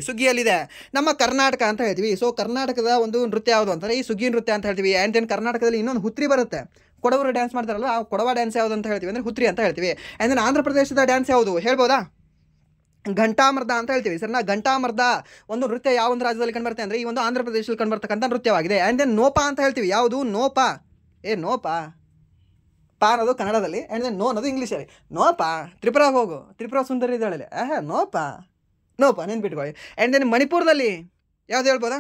ಸುಗ್ಗಿಯಲ್ಲಿದೆ ನಮ್ಮ ಕರ್ನಾಟಕ ಅಂತ ಹೇಳ್ತೀವಿ. ಸೊ ಕರ್ನಾಟಕದ ಒಂದು ನೃತ್ಯ ಯಾವುದು ಅಂತಾರೆ ಈ ಸುಗ್ಗಿ ನೃತ್ಯ ಅಂತ ಹೇಳ್ತೀವಿ. ಆ್ಯಂಡ್ ದೆನ್ ಕರ್ನಾಟಕದಲ್ಲಿ ಇನ್ನೊಂದು ಹುತ್ರಿ ಬರುತ್ತೆ, ಕೊಡವರು ಡ್ಯಾನ್ಸ್ ಮಾಡ್ತಾರಲ್ಲ, ಆ ಕೊಡವ ಡ್ಯಾನ್ಸ್ ಯಾವುದು ಅಂತ ಹೇಳ್ತೀವಿ ಅಂದರೆ ಹುತ್ರಿ ಅಂತ ಹೇಳ್ತೀವಿ. ಆ್ಯಂಡ್ ದೆನ್ ಆಂಧ್ರ ಪ್ರದೇಶದ ಡ್ಯಾನ್ಸ್ ಯಾವುದು ಹೇಳ್ಬೋದಾ, ಘಂಟಾಮರ್ದ ಅಂತ ಹೇಳ್ತೀವಿ ಸರಿನಾ. ಘಂಟಾಮರ್ದ ಒಂದು ನೃತ್ಯ ಯಾವ ಒಂದು ರಾಜ್ಯದಲ್ಲಿ ಕಂಡುಬರುತ್ತೆ ಅಂದರೆ ಈ ಒಂದು ಆಂಧ್ರ ಪ್ರದೇಶದಲ್ಲಿ ಕಂಡುಬರ್ತಕ್ಕಂಥ ನೃತ್ಯವಾಗಿದೆ. ಆ್ಯಂಡ್ ದೆನ್ ನೋಪಾ ಅಂತ ಹೇಳ್ತೀವಿ. ಯಾವುದು ನೋಪಾ, ನೋಪಾ, ಪಾ ಅನ್ನೋದು ಕನ್ನಡದಲ್ಲಿ, ಆ್ಯಂಡ್ ದೆನ್ ನೋ ಅನ್ನೋದು ಇಂಗ್ಲೀಷಲ್ಲಿ. ನೋಪಾ, ತ್ರಿಪುರಾಗೆ ಹೋಗು, ತ್ರಿಪುರಾ ಸುಂದರಿ ಇದ್ದಾಳೆ, ನೋಪಾ ನೆನ್ಪಿಟ್ಕೊಳ್ಳಿ. ಆ್ಯಂಡ್ ದೆನ್ ಮಣಿಪುರದಲ್ಲಿ ಯಾವುದು ಹೇಳ್ಬೋದಾ,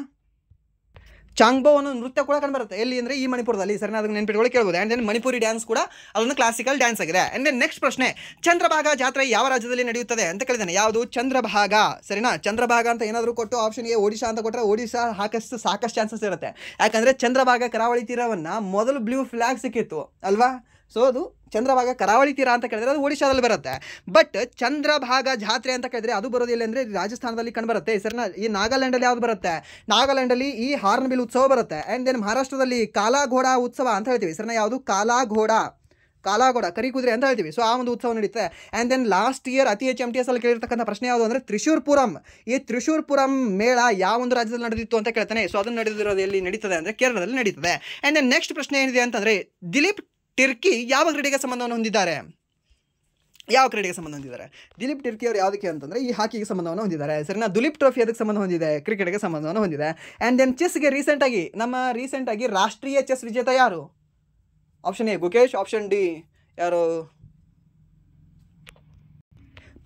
ಚಾಂಗ್ಬೋ ಅನ್ನೋ ನೃತ್ಯ ಕೂಡ ಕಂಡುಬರುತ್ತೆ. ಎಲ್ಲಿ ಅಂದರೆ ಈ ಮಣಿಪುರದಲ್ಲಿ ಸರಿನಾ, ಅದನ್ನು ನೆನ್ಪಿಟ್ಕೊಳ್ಳಿ ಕೇಳ್ಬೋದು. ಆ್ಯಂಡ್ ದೆನ್ ಮಣಿಪುರಿ ಡ್ಯಾನ್ಸ್ ಕೂಡ ಅದೊಂದು ಕ್ಲಾಸಿಕಲ್ ಡ್ಯಾನ್ಸ್ ಆಗಿದೆ. ಆ್ಯಂಡ್ ದೆನ್ ನೆಕ್ಸ್ಟ್ ಪ್ರಶ್ನೆ, ಚಂದ್ರಭಾಗ ಜಾತ್ರೆ ಯಾವ ರಾಜ್ಯದಲ್ಲಿ ನಡೆಯುತ್ತದೆ ಅಂತ ಕೇಳಿದ್ದಾನೆ. ಯಾವುದು ಚಂದ್ರಭಾಗ ಸರಿನಾ. ಚಂದ್ರಭಾಗ ಅಂತ ಏನಾದರೂ ಕೊಟ್ಟು ಆಪ್ಷನ್ಗೆ ಒಡಿಶಾ ಅಂತ ಕೊಟ್ಟರೆ ಒಡಿಶಾ ಸಾಕಷ್ಟು ಚಾನ್ಸಸ್ ಇರುತ್ತೆ. ಯಾಕಂದರೆ ಚಂದ್ರಭಾಗ ಕರಾವಳಿ ತೀರವನ್ನು ಮೊದಲು ಬ್ಲೂ ಫ್ಲ್ಯಾಗ್ ಸಿಕ್ಕಿತ್ತು ಅಲ್ವಾ. ಸೊ ಅದು ಚಂದ್ರಭಾಗ ಕರಾವಳಿ ತೀರ ಅಂತ ಕೇಳಿದ್ರೆ ಅದು ಒಡಿಶಾದಲ್ಲಿ ಬರುತ್ತೆ. ಬಟ್ ಚಂದ್ರಭಾಗ ಜಾತ್ರೆ ಅಂತ ಕೇಳಿದ್ರೆ ಅದು ಬರೋದಿಲ್ಲ ಅಂದರೆ ರಾಜಸ್ಥಾನದಲ್ಲಿ ಕಂಡುಬರುತ್ತೆ ಸರಿನಾ. ಈ ನಾಗಾಲ್ಯಾಂಡಲ್ಲಿ ಯಾವುದು ಬರುತ್ತೆ, ನಾಗಾಲ್ಯಾಂಡಲ್ಲಿ ಈ ಹಾರ್ನ್ಬಿಲ್ ಉತ್ಸವ ಬರುತ್ತೆ. ಆ್ಯಂಡ್ ದೆನ್ ಮಹಾರಾಷ್ಟ್ರದಲ್ಲಿ ಕಾಲಾಘೋಡ ಉತ್ಸವ ಅಂತ ಹೇಳ್ತೀವಿ ಸರಿನಾ. ಯಾವುದು ಕಾಲಾಘೋಡ ಕರಿಕುದುರೆ ಅಂತ ಹೇಳ್ತೀವಿ. ಸೊ ಆ ಒಂದು ಉತ್ಸವ ನಡೀತೆ. ಆ್ಯಂಡ್ ದೆನ್ ಲಾಸ್ಟ್ ಇಯರ್ ಅತಿ ಹೆಚ್ಚು MTS ಅಲ್ಲಿ ಕೇಳಿರ್ತಕ್ಕಂಥ ಪ್ರಶ್ನೆ ಯಾವುದು ಅಂದರೆ ತ್ರಿಶೂರ್ಪುರಂ. ಈ ತ್ರಿಶೂರ್ಪುರಂ ಮೇಳ ಯಾವ ಒಂದು ರಾಜ್ಯದಲ್ಲಿ ನಡೆದಿತ್ತು ಅಂತ ಕೇಳ್ತಾನೆ. ಸೊ ಅದನ್ನು ನಡೆದಿರೋದು ಎಲ್ಲಿ ನಡೀತದೆ ಅಂದರೆ ಕೇರಳದಲ್ಲಿ ನಡೀತದೆ. ಆ್ಯಂಡ್ ದೆನ್ ನೆಕ್ಸ್ಟ್ ಪ್ರಶ್ನೆ ಏನಿದೆ ಅಂತಂದರೆ ದಿಲೀಪ್ ಟಿರ್ಕಿ ಯಾವ ಕ್ರೀಡೆಗೆ ಸಂಬಂಧವನ್ನು ಹೊಂದಿದ್ದಾರೆ, ಯಾವ ಕ್ರೀಡೆಗೆ ಸಂಬಂಧ ಹೊಂದಿದ್ದಾರೆ. ದಿಲೀಪ್ ಟಿರ್ಕಿ ಅವರು ಯಾವುದಕ್ಕೆ ಅಂತಂದರೆ ಈ ಹಾಕಿಗೆ ಸಂಬಂಧವನ್ನು ಹೊಂದಿದ್ದಾರೆ ಸರಿನಾ. ದುಲೀಪ್ ಟ್ರೋಫಿ ಅದಕ್ಕೆ ಸಂಬಂಧ ಹೊಂದಿದೆ, ಕ್ರಿಕೆಟ್ಗೆ ಸಂಬಂಧವನ್ನು ಹೊಂದಿದೆ. ಆ್ಯಂಡ್ ದೆನ್ ಚೆಸ್ಗೆ ರೀಸೆಂಟಾಗಿ ರಾಷ್ಟ್ರೀಯ ಚೆಸ್ ವಿಜೇತ ಯಾರು. Option A Gukesh, option D ಯಾರು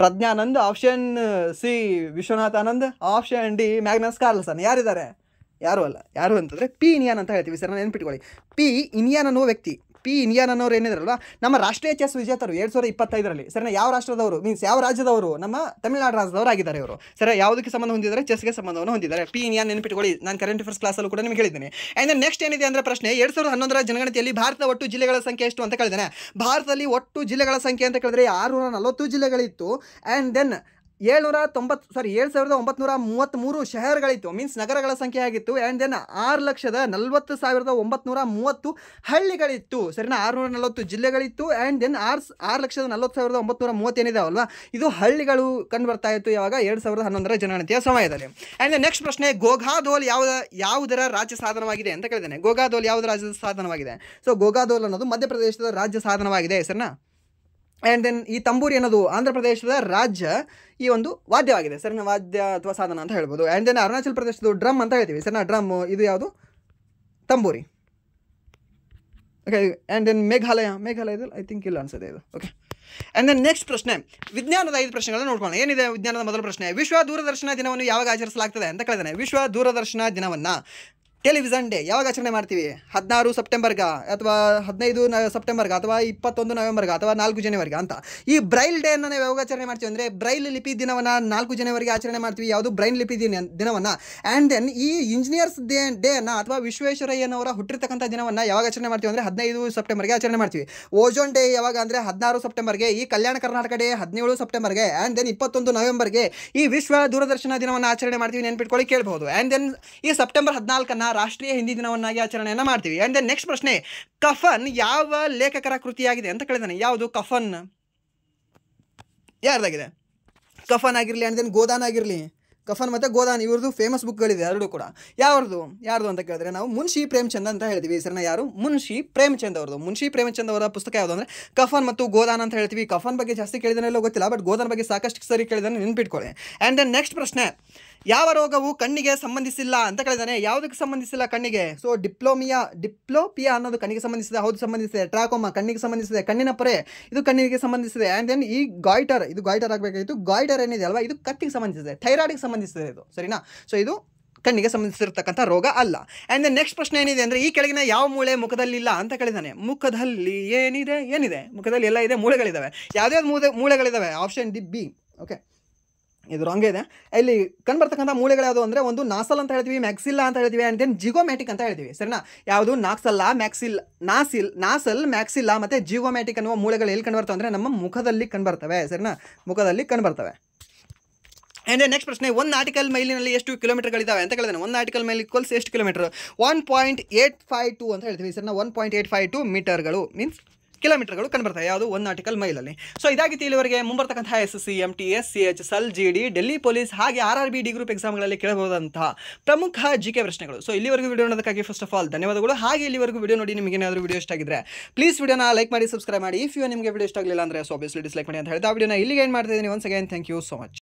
Pragnanand, option C Vishwanath Anand, option D Magnus Carlsen. ಯಾರಿದ್ದಾರೆ, ಯಾರು ಅಂತಂದರೆ ಪಿ ಇನಿಯಾನ್ ಅಂತ ಹೇಳ್ತೀವಿ ಸರ್. ನೆನ್ಪಿಟ್ಕೊಳ್ಳಿ, ಪಿ ಇನಿಯಾನ್ ಅನ್ನೋ ವ್ಯಕ್ತಿ, ಪಿ ಇನಿಯಾನ್ ಅನ್ನೋರು ಏನಿದ್ರಲ್ವ ನಮ್ಮ ರಾಷ್ಟ್ರೀಯ ಚೆಸ್ ವಿಜೇತರು 2025 ಸರಿನಾ. ಯಾವ ರಾಷ್ಟ್ರದವರು ಮೀನ್ಸ್ ಯಾವ ರಾಜ್ಯದವರು, ನಮ್ಮ ತಮಿಳುನಾಡು ರಾಜ್ಯದವರು ಆಗಿದ್ದಾರೆ ಇವರು ಸರಿ. ಯಾವುದಕ್ಕೆ ಸಂಬಂಧ ಹೊಂದಿದ್ದಾರೆ, ಚೆಸ್ಗೆ ಸಂಬಂಧವನ್ನು ಹೊಂದಿದ್ದಾರೆ. ಪಿ ಇನಿಯಾನ್ ನೆನ್ಪಿಟ್ಕೊಳ್ಳಿ, ನಾನು ಕರೆಂಟ್ ಅಫೇರ್ಸ್ ಕ್ಲಾಸಲ್ಲೂ ಕೂಡ ನಿಮಗೆ ಹೇಳಿದ್ದೀನಿ. ಆ್ಯಂಡ್ ನೆಕ್ಸ್ಟ್ ಏನಿದೆ ಅಂದರೆ ಪ್ರಶ್ನೆ 2011 ಜನಗಣತಿಯಲ್ಲಿ ಭಾರತದ ಒಟ್ಟು ಜಿಲ್ಲೆಗಳ ಸಂಖ್ಯೆ ಎಷ್ಟು ಅಂತ ಕೇಳಿದ್ದೇನೆ. ಭಾರತದಲ್ಲಿ ಒಟ್ಟು ಜಿಲ್ಲೆಗಳ ಸಂಖ್ಯೆ ಅಂತ ಕೇಳಿದ್ರೆ 640 ಜಿಲ್ಲೆಗಳಿತ್ತು. ಆ್ಯಂಡ್ ದೆನ್ 7,933 ಶಹರಗಳಿತ್ತು, ಮೀನ್ಸ್ ನಗರಗಳ ಸಂಖ್ಯೆ ಆಗಿತ್ತು. ಆ್ಯಂಡ್ ದೆನ್ 6,40,930 ಹಳ್ಳಿಗಳಿತ್ತು ಸರಿನಾ. 640 ಜಿಲ್ಲೆಗಳಿತ್ತು. ಆ್ಯಂಡ್ ದೆನ್ 6,40,930 ಏನಿದಾವಲ್ವಾ ಇದು ಹಳ್ಳಿಗಳು ಕಂಡು ಬರ್ತಾ ಇತ್ತು ಯಾವಾಗ 2011 ಜನಗಣತಿಯ ಸಮಯದಲ್ಲಿ. ಆ್ಯಂಡ್ ದೆನ್ ನೆಕ್ಸ್ಟ್ ಪ್ರಶ್ನೆ, ಗೋಗಾದೋಲ್ ಯಾವುದರ ರಾಜ್ಯ ಸಾಧನವಾಗಿದೆ ಅಂತ ಕೇಳಿದ್ದೇನೆ. ಗೋಗಾದೋಲ್ ಯಾವುದರ ರಾಜ್ಯದ ಸಾಧನವಾಗಿದೆ. ಸೊ ಗೋಗಾದೋಲ್ ಅನ್ನೋದು ಮಧ್ಯಪ್ರದೇಶದ ರಾಜ್ಯ ಸಾಧನವಾಗಿದೆ ಸರಿನಾ. ಆ್ಯಂಡ್ ದೆನ್ ಈ ತಂಬೂರಿ ಅನ್ನೋದು ಆಂಧ್ರ ಪ್ರದೇಶದ ರಾಜ್ಯ ಈ ಒಂದು ವಾದ್ಯವಾಗಿದೆ ಸರಿನಾ, ವಾದ್ಯ ಅಥವಾ ಸಾಧನ ಅಂತ ಹೇಳ್ಬೋದು. ಆ್ಯಂಡ್ ದೆನ್ ಅರುಣಾಚಲ್ ಪ್ರದೇಶದ ಡ್ರಮ್ ಅಂತ ಹೇಳ್ತೀವಿ ಸರಿನಾ, ಡ್ರಮ್ ಇದು ಯಾವುದು ತಂಬೂರಿ. ಓಕೆ. ಆ್ಯಂಡ್ ದೆನ್ ಮೇಘಾಲಯದಲ್ಲಿ ಐ ಥಿಂಕ್ ಇಲ್ಲ ಅನ್ಸುತ್ತೆ ಇದು. ಓಕೆ. ಆ್ಯಂಡ್ ದೆನ್ ನೆಕ್ಸ್ಟ್ ಪ್ರಶ್ನೆ, ವಿಜ್ಞಾನದ 5 ಪ್ರಶ್ನೆಗಳನ್ನು ನೋಡ್ಕೊಳ್ಳೋಣ. ಏನಿದೆ ವಿಜ್ಞಾನದ ಮೊದಲ ಪ್ರಶ್ನೆ, ವಿಶ್ವ ದೂರದರ್ಶನ ದಿನವನ್ನು ಯಾವಾಗ ಆಚರಿಸಲಾಗ್ತದೆ ಅಂತ ಕೇಳಿದಾನೆ. ವಿಶ್ವ ದೂರದರ್ಶನ ದಿನವನ್ನು ಟೆಲಿವಿಷನ್ ಡೇ ಯಾವಾಗ ಆಚರಣೆ ಮಾಡ್ತೀವಿ? 16 ಸೆಪ್ಟೆಂಬರ್ಗೆ ಅಥವಾ 15 ಸೆಪ್ಟೆಂಬರ್ಗೆ ಅಥವಾ 21 ನವೆಂಬರ್ಗೆ ಅಥವಾ 4 ಜನವರಿಗೆ ಅಂತ. ಈ ಬ್ರೈಲ್ ಡೇಯನ್ನು ನಾವು ಯಾವಾಗ ಆಚರಣೆ ಮಾಡ್ತೀವಿ ಅಂದರೆ ಬ್ರೈಲ್ ಲಿಪಿ ದಿನವನ್ನು 4 ಜನವರಿಗೆ ಆಚರಣೆ ಮಾಡ್ತೀವಿ. ಯಾವುದು? ಬ್ರೈಲ್ ಲಿಪಿ ದಿನವನ್ನು. ಆ್ಯಂಡ್ ದೆನ್ ಈ ಇಂಜಿನಿಯರ್ಸ್ ಡೇಯನ್ನು ಅಥವಾ ವಿಶ್ವೇಶ್ವರಯ್ಯನವರ ಹುಟ್ಟಿರ್ತಕ್ಕಂಥ ದಿನವನ್ನು ಯಾವಾಗ ಆಚರಣೆ ಮಾಡ್ತೀವಿ ಅಂದರೆ 15 ಸೆಪ್ಟೆಂಬರ್ಗೆ ಆಚರಣೆ ಮಾಡ್ತೀವಿ. ಓಜೋನ್ ಡೇ ಯಾವಾಗ ಅಂದರೆ 16 ಸೆಪ್ಟೆಂಬರ್ಗೆ. ಈ Kalyana Karnataka day 17 ಸೆಪ್ಟೆಂಬರ್ಗೆ. And then 21 ನವೆಂಬರ್ಗೆ ಈ ವಿಶ್ವ ದೂರದರ್ಶನ ದಿನವನ್ನು ಆಚರಣೆ ಮಾಡ್ತೀವಿ. ನೆನ್ಪಿಟ್ಕೊಳ್ಳಿ, ಕೇಳಬಹುದು. ಆ್ಯಂಡ್ ದೆನ್ ಈ ಸೆಪ್ಟೆಂಬರ್ 14 ರಾಷ್ಟ್ರೀಯ ಹಿಂದಿ ದಿನವನ್ನಾಗಿ ಆಚರಣೆಯನ್ನು ಮಾಡ್ತೀವಿ. ಆ್ಯಂಡ್ ದೆನ್ ನೆಕ್ಸ್ಟ್ ಪ್ರಶ್ನೆ, ಕಫನ್ ಯಾವ ಲೇಖಕರ ಕೃತಿಯಾಗಿದೆ ಅಂತ ಕೇಳಿದಾನೆ. ಯಾವುದು ಕಫನ್? ಯಾರ್ದಾಗಿದೆ? ಕಫನ್ ಆಗಿರಲಿ ಆ್ಯಂಡ್ ದೆನ್ ಗೋದಾನ್ ಆಗಿರಲಿ. ಕಫನ್ ಮತ್ತು ಗೋದಾನ್ ಇವ್ರದ್ದು ಫೇಮಸ್ ಬುಕ್ಗಳಿದೆ ಎರಡೂ ಕೂಡ. ಯಾರ್ದು ಅಂತ ಕೇಳಿದ್ರೆ ನಾವು ಮುನ್ಷಿ ಪ್ರೇಮಚಂದ್ ಅಂತ ಹೇಳ್ತೀವಿ. ಹೆಸರನ್ನ ಯಾರು? ಮುನ್ಷಿ ಪ್ರೇಮಚಂದ್ ಅವ್ರದ್ದು. ಮುನ್ಷಿ ಪ್ರೇಮಚಂದ್ ಅವರ ಪುಸ್ತಕ ಯಾವುದು ಅಂದರೆ ಕಫನ್ ಮತ್ತು ಗೋದಾನ್ ಅಂತ ಹೇಳ್ತೀವಿ. ಕಫನ್ ಬಗ್ಗೆ ಜಾಸ್ತಿ ಕೇಳಿದಾನೆಲ್ಲೋ ಗೊತ್ತಿಲ್ಲ, ಬಟ್ ಗೋದಾನ್ ಬಗ್ಗೆ ಸಾಕಷ್ಟು ಸರಿ ಕೇಳಿದಾನೆ, ನೆನ್ಪಿಟ್ಕೊಳ್ಳಿ. ಆ್ಯಂಡ್ ದೆನ್ ನೆಕ್ಸ್ಟ್ ಪ್ರಶ್ನೆ, ಯಾವ ರೋಗವು ಕಣ್ಣಿಗೆ ಸಂಬಂಧಿಸಿಲ್ಲ ಅಂತ ಕೇಳಿದಾನೆ. ಯಾವುದಕ್ಕೆ ಸಂಬಂಧಿಸಿಲ್ಲ? ಕಣ್ಣಿಗೆ. ಸೊ ಡಿಪ್ಲೋಪಿಯಾ ಅನ್ನೋದು ಕಣ್ಣಿಗೆ ಸಂಬಂಧಿಸಿದೆ. ಹೌದು, ಸಂಬಂಧಿಸಿದೆ. ಟ್ರಾಕೋಮಾ ಕಣ್ಣಿಗೆ ಸಂಬಂಧಿಸಿದೆ. ಕಣ್ಣಿನ ಪೊರೆ ಇದು ಕಣ್ಣಿಗೆ ಸಂಬಂಧಿಸಿದೆ. ಆ್ಯಂಡ್ ದೆನ್ ಈ ಗಾಯ್ಟರ್, ಇದು ಗಾಯ್ಟರ್ ಆಗಬೇಕಾಗಿತ್ತು. ಗಾಯ್ಟರ್ ಏನಿದೆ ಅಲ್ವಾ, ಇದು ಕತ್ತಿಗೆ ಸಂಬಂಧಿಸಿದೆ. ಥೈರಾಯ್ಡ್ಗೆ ಸಂಬಂಧಿಸಿದೆ ಇದು, ಸರಿನಾ? ಸೊ ಇದು ಕಣ್ಣಿಗೆ ಸಂಬಂಧಿಸಿರ್ತಕ್ಕಂಥ ರೋಗ ಅಲ್ಲ. ಆ್ಯಂಡ್ ದೆನ್ ನೆಕ್ಸ್ಟ್ ಪ್ರಶ್ನೆ ಏನಿದೆ ಅಂದರೆ ಈ ಕೆಳಗಿನ ಯಾವ ಮೂಳೆ ಮುಖದಲ್ಲಿಲ್ಲ ಅಂತ ಕೇಳಿದಾನೆ. ಮುಖದಲ್ಲಿ ಏನಿದೆ? ಮುಖದಲ್ಲಿ ಎಲ್ಲ ಇದೆ, ಮೂಳೆಗಳಿದ್ದಾವೆ. ಯಾವುದ್ಯಾವ್ದು ಮೂಳೆಗಳಿದ್ದಾವೆ? Option B. ಓಕೆ, ಇದು ರಾಂಗ್ ಇದೆ. ಇಲ್ಲಿ ಕಂಡುಬರ್ತಕ್ಕಂಥ ಮೂಳೆಗಳು ಯಾವುದು ಅಂದರೆ ಒಂದು ನಾಸಲ್ ಅಂತ ಹೇಳ್ತೀವಿ, ಮ್ಯಾಕ್ಸಿಲ್ಲಾ ಅಂತ ಹೇಳ್ತೀವಿ, ಆ್ಯಂಡ್ ದೆನ್ ಜಿಗೋಮ್ಯಾಟಿಕ್ ಅಂತ ಹೇಳ್ತೀವಿ, ಸರಿನಾ? ಯಾವುದು? ನಾಸಲ್, ಮ್ಯಾಕ್ಸಿಲ್ಲಾ ಮತ್ತು ಜಿಗೋಮ್ಯಾಟಿಕ್ ಅನ್ನುವ ಮೂಳೆಗಳು ಎಲ್ಲಿ ಕಂಡುಬರ್ತವೆ ಅಂದರೆ ನಮ್ಮ ಮುಖದಲ್ಲಿ ಕಂಡುಬರ್ತವೆ, ಸರಿನಾ? ಮುಖದಲ್ಲಿ ಕಂಡುಬರ್ತವೆ. ಆ್ಯಂಡ್ ನೆಕ್ಸ್ಟ್ ಪ್ರಶ್ನೆ, ಒಂದು ಆರ್ಟಿಕಲ್ ಮೈಲಿನಲ್ಲಿ ಎಷ್ಟು ಕಿಲೋಮೀಟರ್ಗಳಿದ್ದಾವೆ ಅಂತ ಕೇಳಿದಾನೆ. ಒಂದು ಆರ್ಟಿಕಲ್ ಮೈಲ್ ಈಕ್ವಲ್ಸ್ ಎಷ್ಟು ಕಿಲೋಮೀಟರ್? 1.852 ಅಂತ ಹೇಳ್ತೀವಿ ಸರಿನಾ. 1.852 ಮೀಟರ್ಗಳು ಮೀನ್ಸ್ ಕಿಲೋಮೀಟರ್ಗಳು ಕಂಡುಬರ್ತವೆ. ಯಾವುದು? ಒಂದು ಆರ್ಟಿಕಲ್ ಮೈಲಲ್ಲಿ. ಸೊ ಇದಾಗಿತ್ತು ಇಲ್ಲಿವರೆಗೆ ಮುಂಬರ್ತಕ್ಕಂಥ SSC, MTS, CH, GD, Delhi police ಹಾಗೆ RRB ಡಿ ಗ್ರೂಪ್ ಎಕ್ಸಾಮ್ಗಳಲ್ಲಿ ಕೇಳಬಹುದಂತಹ ಪ್ರಮುಖ GK ಪ್ರಶ್ನೆಗಳು. ಸೊ ಇಲ್ಲಿವರೆಗೂ ವಿಡಿಯೋ ನೋಡೋದಕ್ಕಾಗಿ ಫಸ್ಟ್ ಆಫ್ ಆಲ್ ಧನ್ಯವಾದಗಳು. ಹಾಗೆ ಇಲ್ಲಿವರೆಗೂ ವಿಡಿಯೋ ನೋಡಿ ನಿಮಗೆ ಏನಾದರೂ ವಿಡಿಯೋ ಇಷ್ಟ ಆಗಿದ್ರೆ ಪ್ಲೀಸ್ ವಿಡಿಯೋನ ಲೈಕ್ ಮಾಡಿ, ಸಬ್ಸ್ಕ್ರೈಬ್ ಮಾಡಿ. ಇಫ್ ನಿಮಗೆ ವಿಡಿಯೋ ಇಷ್ಟ ಆಗಲಿಲ್ಲ ಅಂದರೆ ಸೊ ಆಬ್ವಿಯಸ್ಲಿ ಡಿಸ್ಲೈಕ್ ಮಾಡಿ ಅಂತ ಹೇಳಿದ ವಿಡಿಯೋನ ಇಲ್ಲಿಗೆ ಏನು ಮಾಡ್ತಿದ್ದೀನಿ. Once again thank you so much.